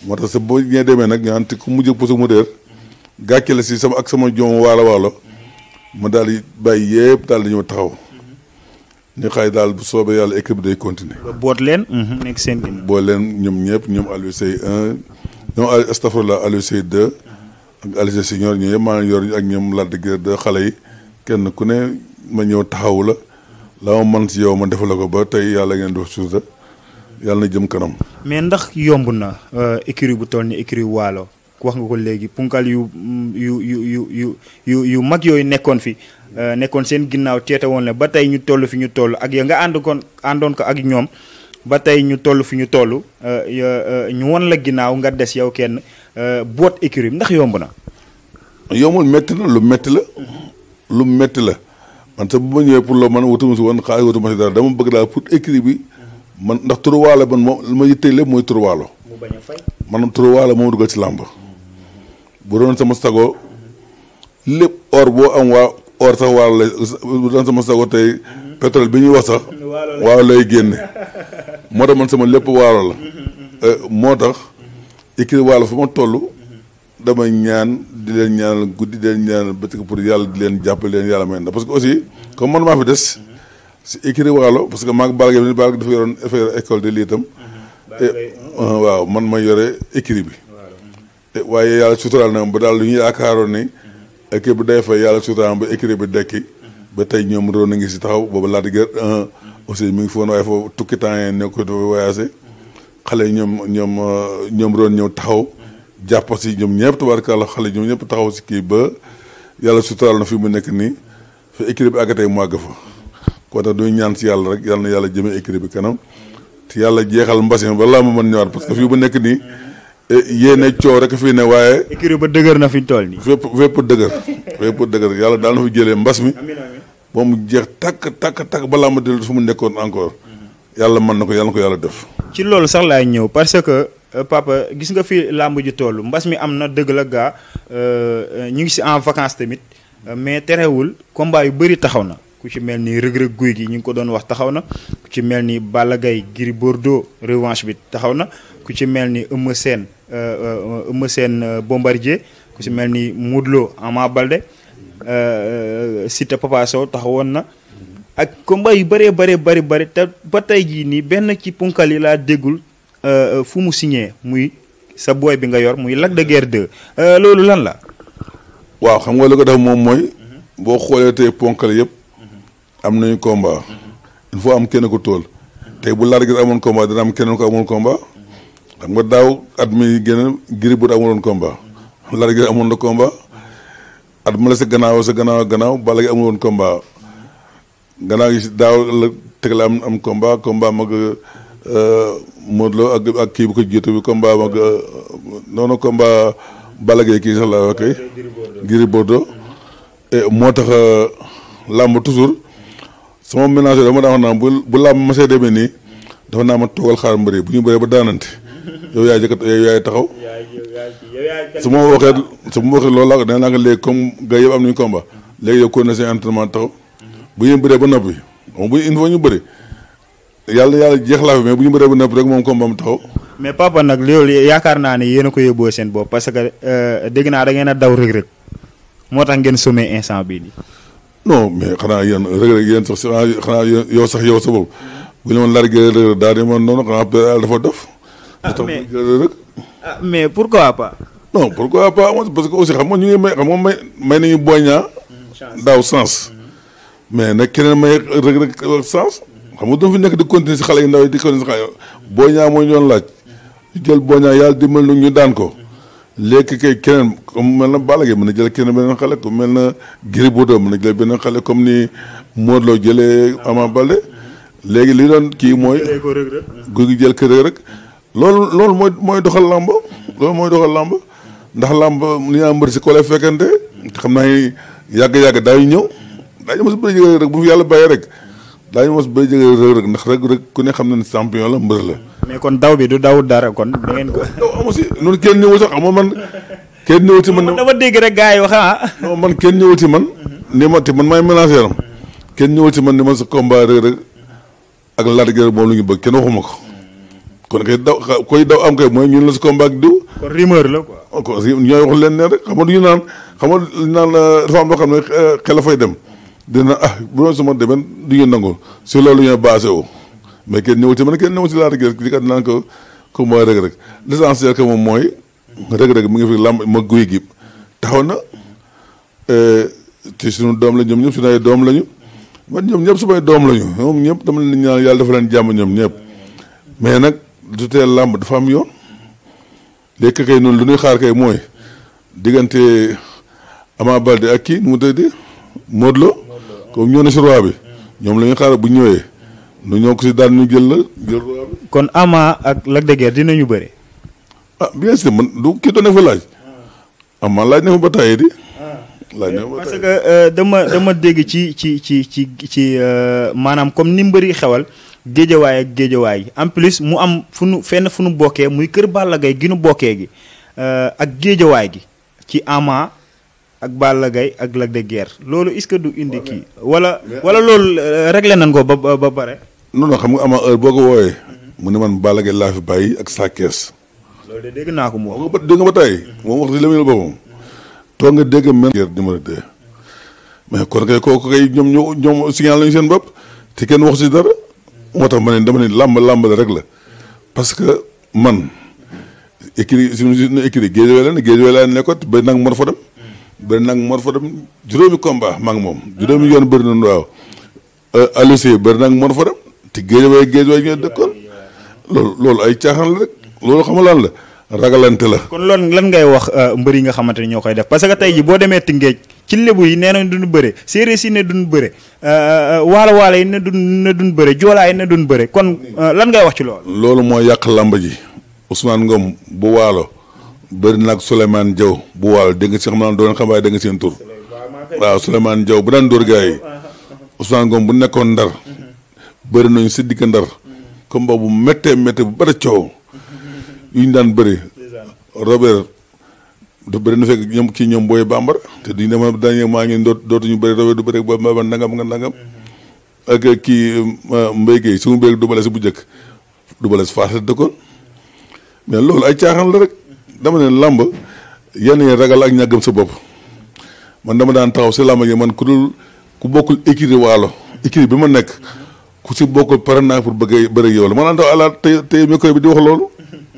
B: moo tax sa boo ñee demee nag ñaan te ku mujj puso mu réer gàcce la si sama ak sama joom waalo ma daal di bàyyi yëpp daal di ñëw taxaw ñu xay daal bu soobee yàlla équipe bi day continuer.
A: boot leen. nekk seen ginnaaw.
B: boo leen ñoom ñëpp ñoom Aliou Seye 1 ñoom astafurlah Aliou Seye 2 ak Aliou Seye senior ñoom yëpp maa ngi yor ak ñoom Lac de Guiers 2 xale yi kenn ku ne ma ñëw taxawu la ma man si yow ma defal la ko ba tey yàlla ngeen def suuta yàlla na jëm kanam.
A: mais ndax yomb na écurie bu toll ni écurie Waalo wax nga ko léegi punkal yu mag yooyu nekkoon fi nekkoon seen ginnaaw teete woon la ba tey ñu toll fi ñu toll ak ya nga àndoon ko ak ñoom ba tey ñu toll fi ñu toll ñu won la ginnaaw nga des yow kenn boot écurie bi ndax yomb na.
B: yombul métti na lu métti la. lu métti la man sax bu ma ñëwee pour la man wutuma si woon xaalis wutuma si dara dama bëgg daal pour écurie bi man ndax turu Waalo man moom li ma yittee lépp mooy turu Waalo.
A: mu bañ a fay.
B: man turu Waalo moom dugal ci làmb. bu doon sama sago lépp or boo am or sax Waalo lay bu doon sama sago tey pétrole bi ñuy wax sax Waalo lay génne moo tax man sama lépp Waalo la moo tax écurie Waalo fu ma toll damay ñaan di leen ñaanal guddi di leen ñaanal bëccëg pour yàlla di leen jàppale leen yàlla may na parce que aussi comme man maa fi des si écurie Waalo parce que maa ngi Balla Gaye dafa yoroon école de lii itam waaw man ma yore écurie bi waaye yàlla suturaal na ba daal lu ñu yaakaaroon ni équipe bi day fay yàlla suturaal ba écurie bi dekki ba tey ñoom roon na ngi si taxaw boobu Lac de Guiers aussi mi ngi foon waaye foofu tukki temps yi ne ko dafa voyagé xale yi ñoom roon ñëw taxaw jàpp si ñoom ñëpp tubaarkàlla xale ñoom ñëpp taxaw si kii ba yàlla suturaal na fi mu nekk nii fa écurie bi àggatee mu àgg fa koo tax duñu ñaan si yàlla rek yàlla na yàlla jëmee écurie bi kanam te yàlla jeexal mbasin balaa ma mën ñëwaat parce que fii bu nekk nii yéene coow rek fii ne waaye.
A: écurie ba dëgër na fi ñu toll nii.
B: fépp dëgër yàlla daal na fi jëlee mbas mi. ba mu jeex takk balaa ma dellu fu mu nekkoon encore. yàlla mën na ko yàlla def.
A: ci loolu sax laay ñëw parce que papa gis nga fi làmb ji toll mbas mi am na dëgg la gaa ñu ngi si en vacances tamit mais terewul combat yu bëri taxaw na ku ci mel ni Reug Reug Gouye Gui ñu ngi ko doon wax taxaw na ku ci mel ni Balla Gaye Gris Bordeaux revanche bi taxaw na ku ci mel ni Eumeu Sène Bombardier ku ci mel ni Modou Lo Ama Baldé Siteu Papa Sow taxawoon na ak combat yu bëree bëri te ba tey jii nii benn ci punkal yi laa déggul fu mu signé muy sa boy bi nga yor muy Lac de Guiers 2 loolu lan la.
B: waaw xam nga li ko def moom mooy. boo xoolee tey ponkal yëpp. am nañu combat. il faut am kenn ko tool. tey bu Lac de Guiers amoon combat dina am keneen ko amul combat. xam nga daaw at mi gën a Gris Bordeaux amuloon combat. Lac de Guiers amoon na combat. at ma la sa gannaaw Balla Gaye amuloon combat. gannaaw gi daaw la teg la am combat mag Modou Lo ak kii bu ko jiitu bi combat mag noonu combat Balla Gaye kii sax la kay Gris Bordeaux moo tax làmb toujours sama ménage dama daa wax naan bu làmb ma see demee nii dafa naa ma toogal xaar mbëri bu ñu bëree ba daanante yow yaay taxaw su ma waxee loolu laa ko dana naa ko léegi comme gars yëpp am nañu combat léegi yow kon na seen entraînement taxaw bu ñu bëree ba noppi moom bu il faut ñu bëri yàlla jeex laa fi mais bu ñu bëree ba noppi rek moom combat mu taxaw.
A: mais papa nag loolu yaakaar naa ne yéen a ko yóbboo seen bopp parce que dégg naa da ngeen a daw Reug Reug moo tax ngeen sommé instant bii nii.
B: non mais xanaa yéen Reug Reug yéen sax xanaa yow sax sa bopp bu ñu mën largué Reug Reug daal di mën noonu xanaa dafa dof.
A: mais pourquoi pas.
B: non pourquoi pas parce que aussi xam nga ñu ngi may nañu Boy Niang daaw sens. mais nag keneen may Reug Reug sens xam nga doo fi nekk di continuer si xale yu ndaw yi di continuer si xale Boy Niang mooy ñoon laaj ñu jël Boy Niang yàlla dimbal ñu daan ko léegi kay keneen comme mel na Balla Gaye mën na jël keneen beneen xale comme mel na Gris Bordeaux mën na jël beneen xale comme ni Modou Lo jëlee Ama Baldé léegi li doon kii mooy Gouye Gui jël kër rek loolu mooy doxal làmb ndax làmb li nga mbër si ko lay fekkante xam naa yàgg-yàgg daañu ñëw daañu mos bëri jëgee rek bu fi yàlla bàyyee rek daañu mos bëri jëgee rek ndax rek ku ne xam na ne champion la mbër la.
A: mais kon daw bi du daw dara kon da ngeen ko.
B: daw amu si noonu kenn ñëwul sax xam nga man. kenn ñëwul si man
A: dama dégg rek gars yi wax
B: non man kenn ñëwul si man. ni ma te man maay ménagère am kenn ñëwul si man ni ma sa combat rek ak Lac de Guiers moom lu ñu bëgg kenn waxuma ko. kon kay koy daw am kay mooy ñun la si combat ak diw.
A: kon rumeur la quoi.
B: kon ñooy wax leen ne rek xam nga du ñu naan dafa am loo xam ne xel fay dem dina bu doon sama demee du ñu nangu si loolu ñooy basé wu mais kenn ñëwul ci man kenn ñëwul ci Lac de Guiers li kat naan ko mooy Reug Reug l'essentiel que moom mooy Reug Reug mi ngi fi làmb ma guy gi taxaw na te suñu doom la ñoom ñëpp suñu ay doom lañu man ñoom ñëpp sumay doom lañu ñoom ñëpp dama leen ñaan yàlla dafa leen jàmm ñoom ñëpp mais nag du tee làmb dafa am yoon léegi kay noonu lu ñuy xaar kay mooy diggante Ama Baldé ak kii nu mu tëddee Modou Lo comme ñoo ne si roi bi ñoom la ñuy xaar bu ñëwee nu ñoo ko si daal ñu jël roi bi.
A: kon Ama ak Lac de Guiers dinañu bëre.
B: bien sûr man du kii doon na fa laaj. Ama laaj na fa ba tàyyi di. laaj na fa ba
A: parce que dama dégg ci maanaam comme ni mbëri xewal géejawaay ak géejawaay en plus mu am fu nu bokkee muy kër Balla Gaye gi nu bokkee gi ak géejawaay gi ci Ama ak Balla Gaye ak Lac de Guiers loolu est-ce que du indi kii wala loolu réglé nañ ko ba bare.
B: non xam nga Ama heure boo ko wooyee. mu ne man Balla Gaye laa fi bàyyi ak Sa Thiès.
A: loolu de dégg naa ko moom.
B: dégg nga ba tey moom wax dëgg la boppam. toog nga dégg men numéro 2 mais kon kay kooku kay ñoom signal lañu seen bopp te kenn wax si dara moo tax ma ne dama ne làmb la rek la parce que man écrit suñu écrit géej laa nekkoon ba nag mor fa dem juróomi combat maa ngi moom juróomi yoon bëri na waaw Aliou bëri nag mor fa dem te géej ngeen dëkkoon loolu ay caaxaan la rek loolu xam nga lan la ragalante la. kon
A: loolu lan ngay wax mbër yi nga xamante ne ñoo koy def parce que tey ji boo demee Tëngéej ci lébu yi nee nañ duñu bëre séeréer si ne duñu bëre waalo yi ne duñu bëre joolaa yi ne duñu bëre kon lan ngay wax ci loolu.
B: loolu mooy yàq làmb ji Ousmane Ngom bu waalo bëri nag Souleymane Diaw bu waalo dégg nga si xam naa doon xam waaye dégg nga seen tur waaw Souleymane Diaw bu daan dóor gars yi Ousmane Ngom bu nekkoon Ndar bëri nañu si digg Ndar comme boobu méttee bu bëri coow. yu ñu daan bëri Robert du bëri na fekk ñoom booy bambara te duñ dema dañu maa ngi dootuñu bëri Robert du bëri ba nangam ak kii Mbaye Guèye su mu bëri du bale si bu njëkk du bale si faase dëkkoon mais loolu ay caaxaan la rek dama ne làmb yenn yi ragal ak ñàggam sa bopp man dama daan taxaw si làmb yi man ku bokkul écurie Waalo écurie bi ma nekk ku si bokkul pare naa pour bëri yow la man daan taxaw àla tey micro bi di wax loolu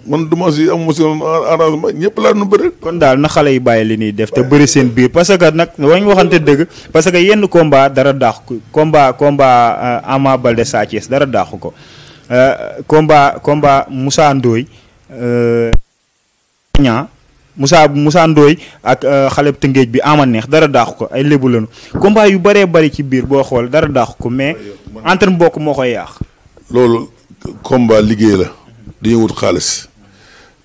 B: man du ma si am si arrangement ñëpp laa nu bëri. kon daal na xale yi bàyyi li ñuy def te bëri seen biir parce que nag wañ waxante dëgg parce que yenn combat dara daaxu ko combat Ama Baldé Sa Thiès dara daaxu ko combat Moussa Ndoye Moussa Ndoye ak xale Tëngéej bi ama neex dara daaxu ko ay lébu lañu combat yu bëree bëri ci biir boo xool dara daaxu ko mais entre mbokk moo koy yaax. loolu combat liggéey la dañuy wut xaalis.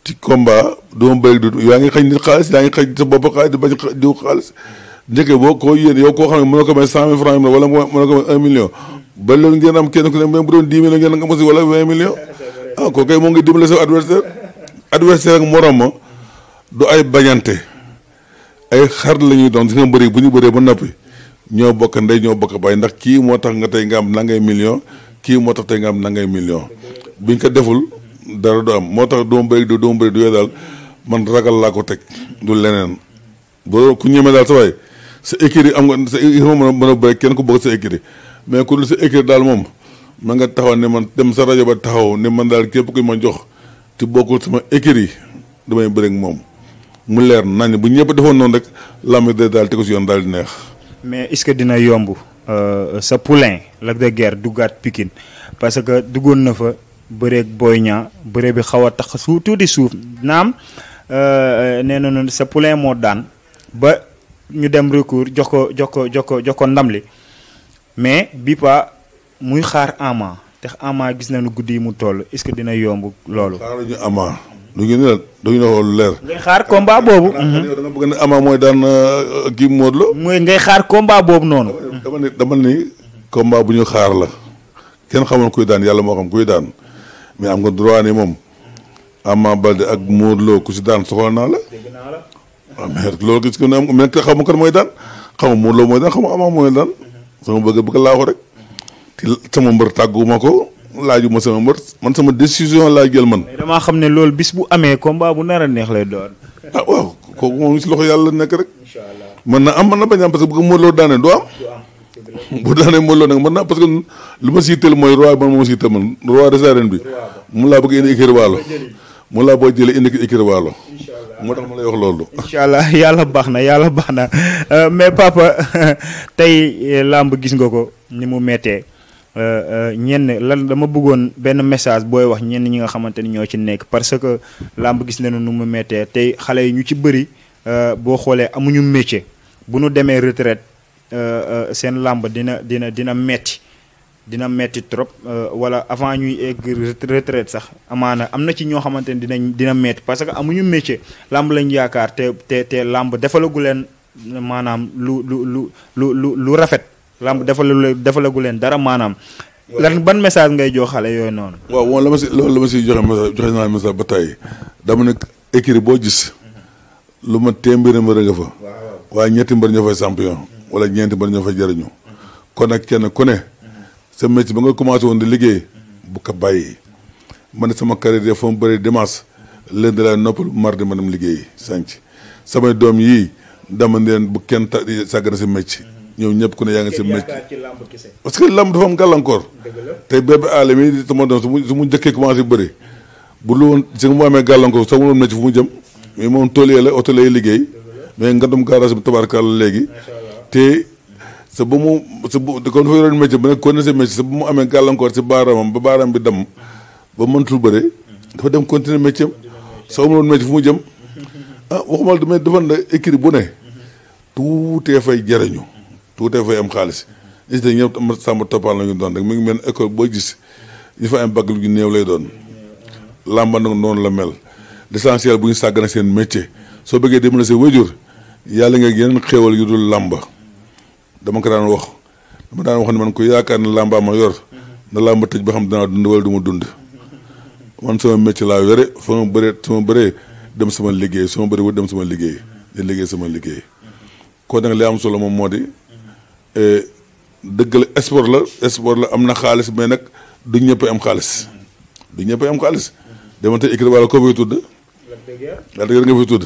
B: ci combat duma bëri du yaa ngi xañ nit xaalis yaa ngi xañ sa bopp xaalis di bañ di wut xaalis njëkkee boo ko yéen yow koo xam ne mënoo ko may 100 000 francs wala mënoo ko may 1 million ba loolu ngeen am kenn ku ne même bu doon 10 millions ngeen nga mosi wala 20 millions kooku kay moo ngi dimbale sa adversaire ak morom ma du ay bañante ay xar la ñuy doon si nga bëri bu ñu bëree ba noppi ñoo bokk ndey ñoo bokk bay ndax kii moo tax nga tey nga am nangay million kii moo tax tey nga am nangay million biñ ko deful dara du am moo tax doomu bëri du yooyu daal man ragal laa ko teg du leneen boo ku ñeme daal sa waay sa écurie am nga sa écurie mën a bëri kenn ku bëgg sa écurie mais ku dul sa écurie daal moom ma nga taxaw ne man dem sa rajo ba taxaw ne man daal képp ku ma jox te bokkul sama écurie damay bëri ak moom mu leer nañ bu ñëpp defoon noonu rek lamb de daal te ko si yoon daal di neex.
A: mais est-ce que dina yomb sa poulain Lac de Guiers duggaat Pikine parce que duggoon na fa. bëreeg Boy Niang bëre bi xaw a tax tuuti suuf naam nee na noonu sa poulain moo daan ba ñu dem recours jox ko ndam li mais bi pa muy xaar Ama te Ama gis nañu guddi yi mu toll est-ce que dina yomb loolu.
B: xaaruñu Ama duñu ne lu leer.
A: ngay xaar combat boobu.
B: da nga bëgg ne Ama mooy daan kii Modou Lo.
A: mooy ngay xaar combat boobu noonu.
B: dama ni combat bu ñu xaar la kenn xamul kuy daan yàlla moo xam kuy daan. mais am nga droit ni moom Ama Baldé ak Modou Lo ku si daan soxla naa la. waaw mais loolu gis nga ne am mais xaw ma kan mooy daan xaw ma Modou Lo mooy daan xaw ma Ama mooy daan sama bëgg laa ko rek te sama mbër tàgguma ko laajuma sama mbër man sama décision laa jël man.
A: damaa xam ne loolu bis bu amee combat bu nar a neex lay doon.
B: waaw kooku moom si loxo yàlla nekk rek. mën na am mën na bañ am parce que bu ko Modou Lo daanee doo am. bu daanee Modou Lo nag mën naa parce que lu ma siital mooy roi man moo siital man roi des arènes bi mu laa bëgg indi écurie Waalo mu laa boo jëlee indi écurie Waalo moo tax ma lay wax loolu.
A: incha allah yàlla baax na mais papa tey làmb gis nga ko ni mu méttee ñenn lan dama bëggoon benn message booy wax ñenn ñi nga xamante ni ñoo ci nekk parce que làmb gis nañu nu mu méttee tey xale yi ñu ci bëri boo xoolee amuñu métier bu nu demee retraite seen làmb dina metti trop wala avant ñuy egg retraite sax amaana am na ci ñoo xamante ni dina metti parce que amuñu métier làmb lañ yaakaar te làmb defalagu leen maanaam lu rafet làmb defalagu leen dara maanaam. lan ban message ngay jox xale yooyu noonu.
B: waaw moom la ma si joxe naa message ba tey dama ne écurie boo gis lu ma téeméeri mbër nga fa. waaye ñetti mbër ñoo fay champion wala ñeenti mbër ñoo fay jëriñu kon nag kenn ku ne. sa métier ba nga commencé woon di liggéey bu ko bàyyi ma ne sama carrière fa mu bëri dimanche lundi la noppal mardi ma dem liggéey sànc samay doom yii dama leen bu kenn sàggana si métier ñoom ñëpp ku ne yaa ngi si métier parce que lamb dafa am gàllankoor tey bébé aale mi sama doom su mu njëkkee commencé bëri bu lu woon si mu amee gàllankoor sax mu doon métier fu mu jëm mais moom tôlier la oto lay liggéey mais nga dem garage bi tabaarkalla léegi te sa ba mu comme dafa yoroon métier ba ne continuer sa métier sa ba mu amee gàllankoor si baaraamam ba baaraam bi dem ba mëntul bëre dafa dem continuer métier am soo amuloon métier fu mu jëm waxumal damay defal na écrit bu ne tuutee fay jariñu tuutee fay am xaalis gis nga ñëpp sàmm toppal la ñu doon rek mi ngi mel école boo gis ñu fa am bagg lu néew lay doon làmba nag noonu la mel l'essentiel bu ñu sàgg na seen métier soo bëggee dimbali sa wéjur yàlla nga yeneen xéewal yu dul làmba dama ko daan wax ne man ko yaakaar ne làmbaa ma yor na làmba tëj ba xam dinaa dund wala du ma dund man sama métier laa yore fa ma bëree dem sama liggéey su ma bëree wut dem sama liggéey di liggéey sama liggéey kon nag li am solo moom moo di dëgg la sport la am na xaalis mais nag du ñëpp am xaalis dama tey écrit wala ko fay tudd laa dëgg nga fay tudd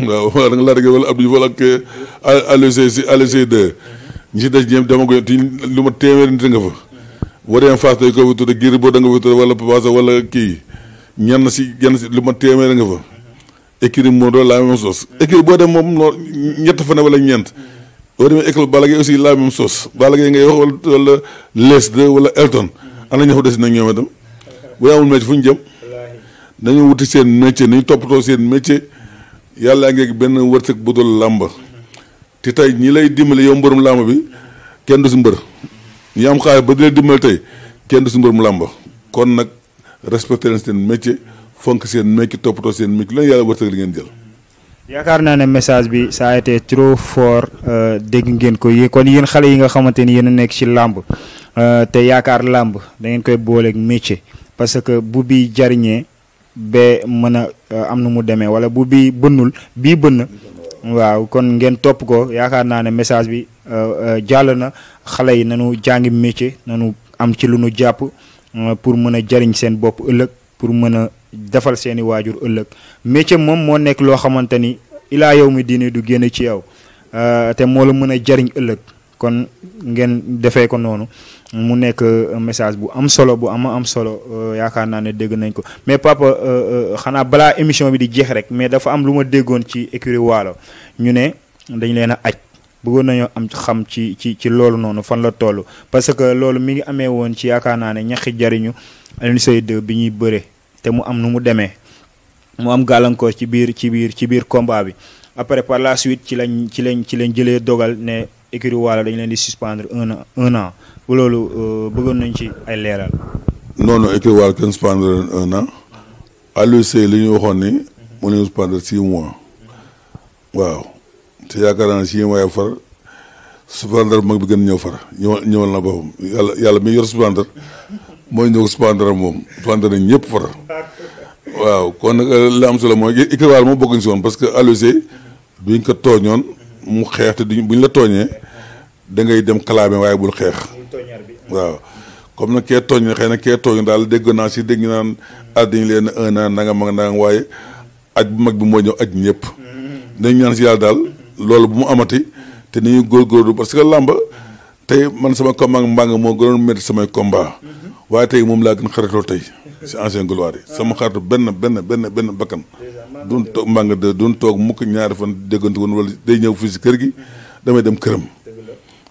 B: waaw da nga laa dëgg wala Abdou wala ak ALC 2 ñi si des ñoom dama ko lu ma téeméeri nit nga fa boo demee Fass tey ko fi tudd Giri boo da nga fi tudd wala Papa Sow wala kii ñenn si lu ma téeméeri nga fa écurie Modou la même chose écurie boo dem moom noo ñett fa ne wala ñeent boo demee école Balla Gaye aussi la même chose Balla Gaye ngay wax wala Les 2 wala Elton ana ña fa des nag ñoom itam bu amul métier fu ñu jëm nañu wuti seen métier nañu toppatoo seen métier yàlla ngeeg benn wërsëg bu dul làmb te tey ñi lay dimbali yow mbërum làmb bi kenn du si mbër ñi am xaalis ba di lay dimbali tey kenn du si mbërum làmb kon nag respecté leen seen métier fonk seen métier toppatoo seen métier leen yàlla wërsëg li ngeen jël.
A: yaakaar naa ne message bi ça a été trop fort dégg ngeen ko kon yéen xale yi nga xamante ni yéen a nekk ci làmb te yaakaar làmb da ngeen koy booleeg métier parce que bu bi jariñee ba mën a am na mu demee wala bu bii bënnul bii bënn waaw kon ngeen topp ko yaakaar naa ne message bi jàll na xale yi nanu jàngi métier nanu am ci lu nu jàpp pour mën a jariñ seen bopp ëllëg pour mën a defal seeni waajur ëllëg métier moom moo nekk loo xamante ni ilaa yow mi diine du génn ci yow te moo la mën a jariñ ëllëg kon ngeen defee ko noonu mu nekk message bu am solo bu am solo yaakaar naa ne dégg nañ ko mais papa xanaa balaa émission bi di jeex rek mais dafa am lu ma déggoon ci écurie Waalo ñu ne dañ leen a aj bëggoon nañoo am xam ci loolu noonu fan la toll parce que loolu mi ngi amee woon ci yaakaar naa ne ñaxi jariñu Alioune Seye 2 bi ñuy bëre te mu am nu mu demee mu am gàllankoor ci biir combat bi après par la suite ci lañ jëlee dogal ne écurie Waalo dañ leen di suspendre un an bu loolu bëggoon nañ ci ay leeral.
B: non écurie Waalo kenn suspendre un an Alioune Seye li ñu waxoon ni mu leen suspendre 6 mois waaw te yaakaar naa ne 6 mois far suspendre mag bi gën ñëw far ñëwal na boppam yàlla mi yor suspendre mooy ñëw suspendre moom suspendre nañ ñëpp far waaw kon nag li am solo mooy écurie Waalo moom bokkuñ si woon parce que Alioune Seye duñ ko tooñoon mu xeex te buñ la tooñee da ngay dem kalaame waaye bul xeex waaw comme nag kee tooñ xëy na kee tooñ daal dégg naa si dégg naan dañu leen un an nanga mag nanga waaye aj bu mag bi moo ñëw aj ñëpp dañ ñaan si yàlla daal loolu bu mu amati te ni ñu góorgóorlu parce que làmba tey man sama combat ak Mbengue moo gënoon métti samay combat waaye tey moom laa gën xaritoo tey si ancien gloire yi sama xaritu benn bakkan duñ toog Mbengue de duñ toog mukk ñaari fan déggante woon wala day ñëw fii si kër gi damay dem këram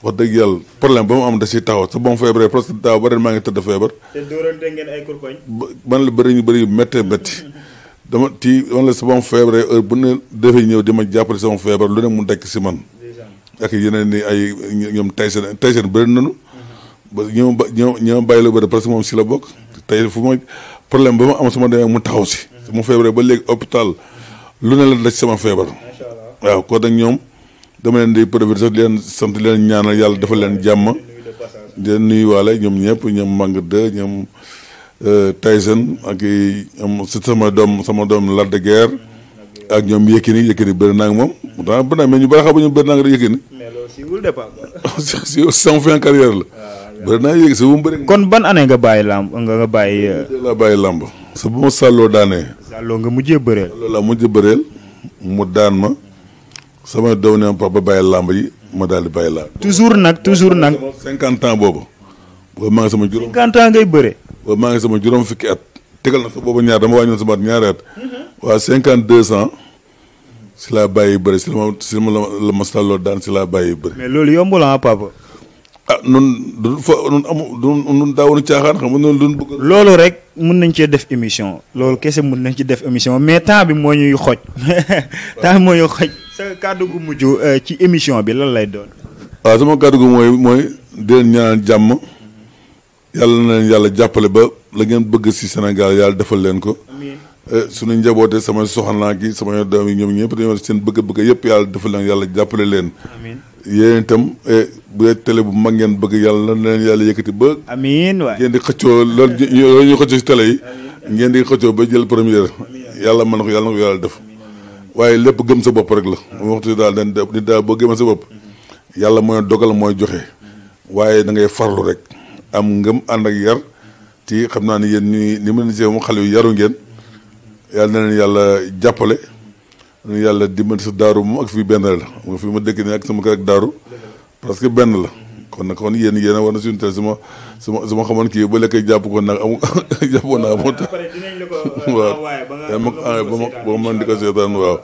B: wax dëgg yàlla problème ba mu am da si taxaw sa ba mu feebaree presque daaw ba ren maa ngi tëdd feebar
A: te dóorante ngeen ay kurkoñ
B: man la bëri ñu bëri méttee métti dama man la sa ba mu feebaree heure bu ne dafay ñëw di ma jàppale sama feebar lu ne mu dekk si man ak yeneen ni ay ñoom Tyson bëri nañu ba ñoo bàyyi la bëri parce que moom si la bokk tey fu ma problème ba ma am sama demee mu taxaw si mu feebaree ba léegi hôpital lu ne la daj sama feebar waaw kon nag ñoom dama leen di profiter sax di leen sant leen ñaanal yàlla dafa leen jàmm di leen nuyuwaale ñoom ñëpp ñoom Mbengue de ñoom Tyson ak ñoom sama doom Lac de Guiers ak ñoom Yékini bëri naa ak moom pourtant bëri naa mais ñu bëri xamuñu bëri naa ak Yékini
A: siiwul de Papa
B: si sama fin carrière la bëri naa Yékini si bu mu bëri
A: kon ban année nga bàyyi làmb nga bàyyi
B: laa bàyyi làmb sa bu ma sàlloo daanee
A: sàlloo nga mujjee bëreel
B: loolu laa mujjee bëreel mu daan ma sama doom ne ma papa bàyyi làmb yi ma daal di bàyyi làmb
A: toujours nag
B: 50 ans boobu maa ngi sama juróom
A: 50 ans ngay bëre
B: boobu maa ngi sama juróom fukki at tegal na sa boobu ñaar dama wàññoon sama at ñaari at waaw 52 ans si laa bàyyi bëri si la ma sàlloo daan si laa bàyyi bëri
A: mais loolu yombul ah papa
B: nun daawunu caaxaan xam nga noonu duñ bëgg
A: loolu rek mun nañ cee def émission loolu kese mun nañ ci def émission mais temps bi moo ñuy xoj temps bi moo ñuy xoj sa kàddu gu mujj ci émission bi lan lay doon
B: waaw sama kàddu gu mooy di leen ñaanal jàmm yàlla na leen yàlla jàppale ba la ngeen bëgg si Sénégal yàlla defal leen ko suñu njaboote sama soxnaa gi sama doom yi ñoom ñëpp dañoo seen bëgg-bëgg yëpp yàlla defal leen yàlla jàppale leen yéen itam bu dee télé bu mag ngeen bëgg yàlla na leen yàlla yëkkati ba
A: amiin waay
B: ngeen di xëccoo loolu ñu xëccoo si télé yi ngeen di xëccoo ba jël première yàlla mën na ko yàlla def waaye lépp gëm sa bopp rek la waxtu daal dañ def nit daal boo gëmee sa bopp yàlla mooy dogal mooy joxe waaye da ngay farlu rek am ngëm ànd ak yar ci xam naa ne yéen ñuy ni ma leen gisee moom xale yu yaru ngeen yàlla na leen yàlla jàppale yàlla dimbali sa daaru moom ak fii benn la moom fii ma dëkk nii ak sama kër ak daaru parce que benn la kon nag kon yéen a war na suñu teel su ma xamoon kii ba léegi jàpp ko nag amu jàpp ko nag amu waaw ba man di ko seetaan waaw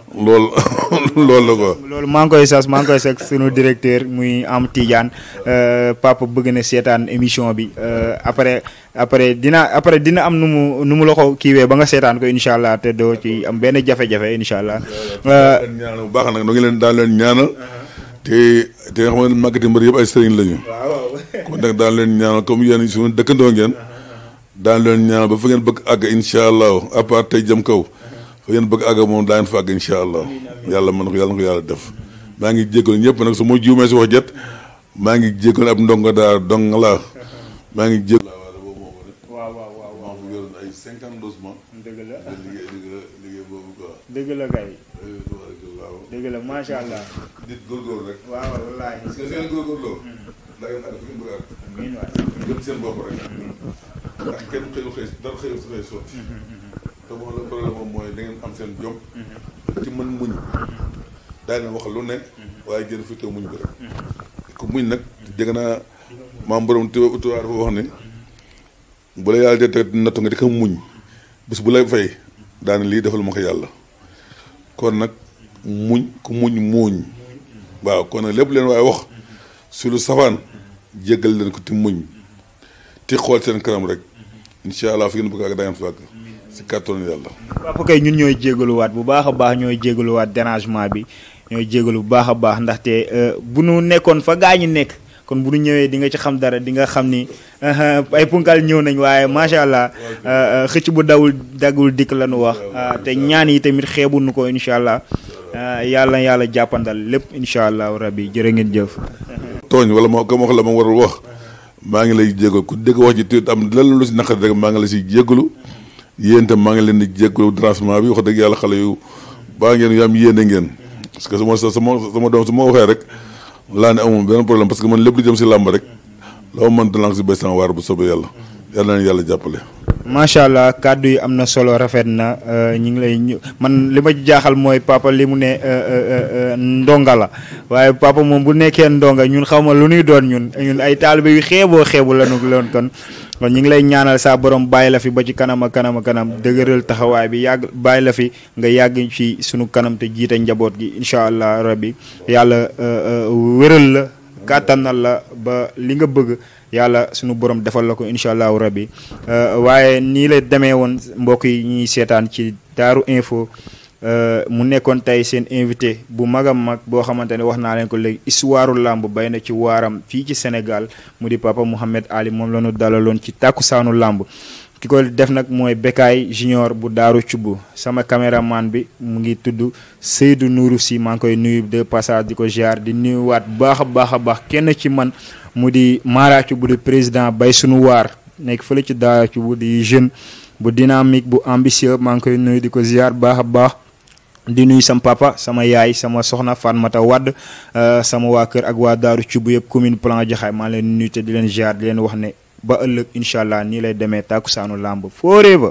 B: loolu la quoi.
A: loolu maa ngi koy sas sunu directeur muy am Tidiane papa bëgg na seetaan émission bi après dina am nu mu la ko kiiwee ba nga seetaan ko incha allah te doo ci am benn jafe-jafe incha allah.
B: ñaanal bu baax nag da ngeen daan leen ñaanal te nga xam ne màggati mbër yëpp ay sëriñ lañu. waaw kon nag daan leen ñaanal comme yéen suñu dëkkandoo ngeen daan leen ñaanal ba fa ngeen bëgg àgg incha allah à part tey jëm kaw. fa ngeen bëgg àgg moom daa ngeen fa àgg incha allah yàlla mën na ko yàlla def maa ngi jégalu ñëpp nag su ma juumee si wax jët maa ngi jégalu ab ndongo daa dong laa maa ngi jégalu. waaw maa ngi yoroon ay 50 logements. dëgg la liggéey boobu quoi.
A: dëgg la kay. dëgg la macha allah.
B: nit góorgóorlu rek.
A: waaw wallaahi.
B: parce que seen góorgóorloo. da ngeen àgg fi ngeen bëgg a àgg. amiin waay gëm seen bopp rek. ndax kenn xëy dara xëyul su lay sotti. te moom la problème moom mooy da ngeen am seen jom ci mën muñ daa leen wax lu ne waaye jën fi teew muñ bi rek ku muñ nag dégg naa maam borom tubaab dafa wax ne bu la yàlla dee teg nattu nga di ko muñ bis bu lay fay daane lii defal ma ko yàlla kon nag muñ ku muuñ waaw kon nag lépp leen waaye wax su lu safaan jéggal leen ko ti muñ ti xool seen kanam rek incha allah fi ngeen bëgg ak da ngeen fa àgg si kàttanu yàlla.
A: papa kay ñun ñooy jégaluwaat bu baax a baax ñooy jégaluwaat dérangement bi ñooy jégalu bu baax a baax ndaxte bu nu nekkoon fa gaa ñi nekk kon bu nu ñëwee di nga ci xam dara di nga xam ni ay punkal ñëw nañ waaye macha allah xëcc bu daggul dikk la nu wax te ñaan yi tamit xeebu nu ko incha allah yàlla jàppandal lépp incha allah rabbi jërë ngeen jëf.
B: tooñ wala moo comme wax la ma warul wax maa ngi lay jégalu ku dégg wax ji te am lan lu si naqari rek maa ngi la si jégalu. yéen itam maa ngi leen di jégalu dérangement bi wax dëgg yàlla xale yu baa ngeen yu am yéene ngeen parce que sama doom su ma waxee rek laa ne amul benn problème parce que man lépp lu jëm si làmb rek la ma mën dalank si béy sama waar bu soobee yàlla na leen yàlla jàppale.
A: macha allah kàddu yi am na solo rafet na ñu ngi lay man li ma jaaxal mooy papa li mu ne ndonga la waaye papa moom bu nekkee ndonga ñun xaw ma lu ñuy doon ñun ay taalibe yu xeebu la ñu loon kon ñu ngi lay ñaanal saa borom bàyyi la fi ba ci kanam a kanam dëgëral taxawaay bi yàgg bàyyi la fi nga yàgg ci sunu kanam te jiite njaboot gi incha allah rabbi yàlla wéral la kàttanal la ba li nga bëgg yàlla sunu borom defal la ko incha allahu rabbi waaye nii la demee woon mbokk yi ñuy seetaan ci Daaru Info mu nekkoon tey seen invité bu mag a mag boo xamante ne wax naa leen ko léegi histoire làmb bay na ci waaram fii ci Sénégal mu di Papa Mouhamed Ali moom la ñu dalaloon ci tàkkusaanu làmb ki ko def nag mooy Bécaye Junior bu Daaru Cubb sama caméraman bi mu ngi tudd Seydou Nourou Sy maa ngi koy nuyu de passage di ko ziar di nuyuwaat baax a baax kenn ci man mu di Mara Cubb di président bay sunu waar nekk fële ci Daaru Cubb di jeune bu dynamique bu ambitieux maa ngi koy nuyu di ko ziar baax a baax di nuyu sama papa sama yaay sama soxna Fatmata Wadd sama waa kër ak waa Daaru Cubb yëpp commune Plan Jaxaay maa leen nuyu te di leen ziar di leen wax ne ba ëllëg incha allah nii lay demee tàkkusaanu làmb forever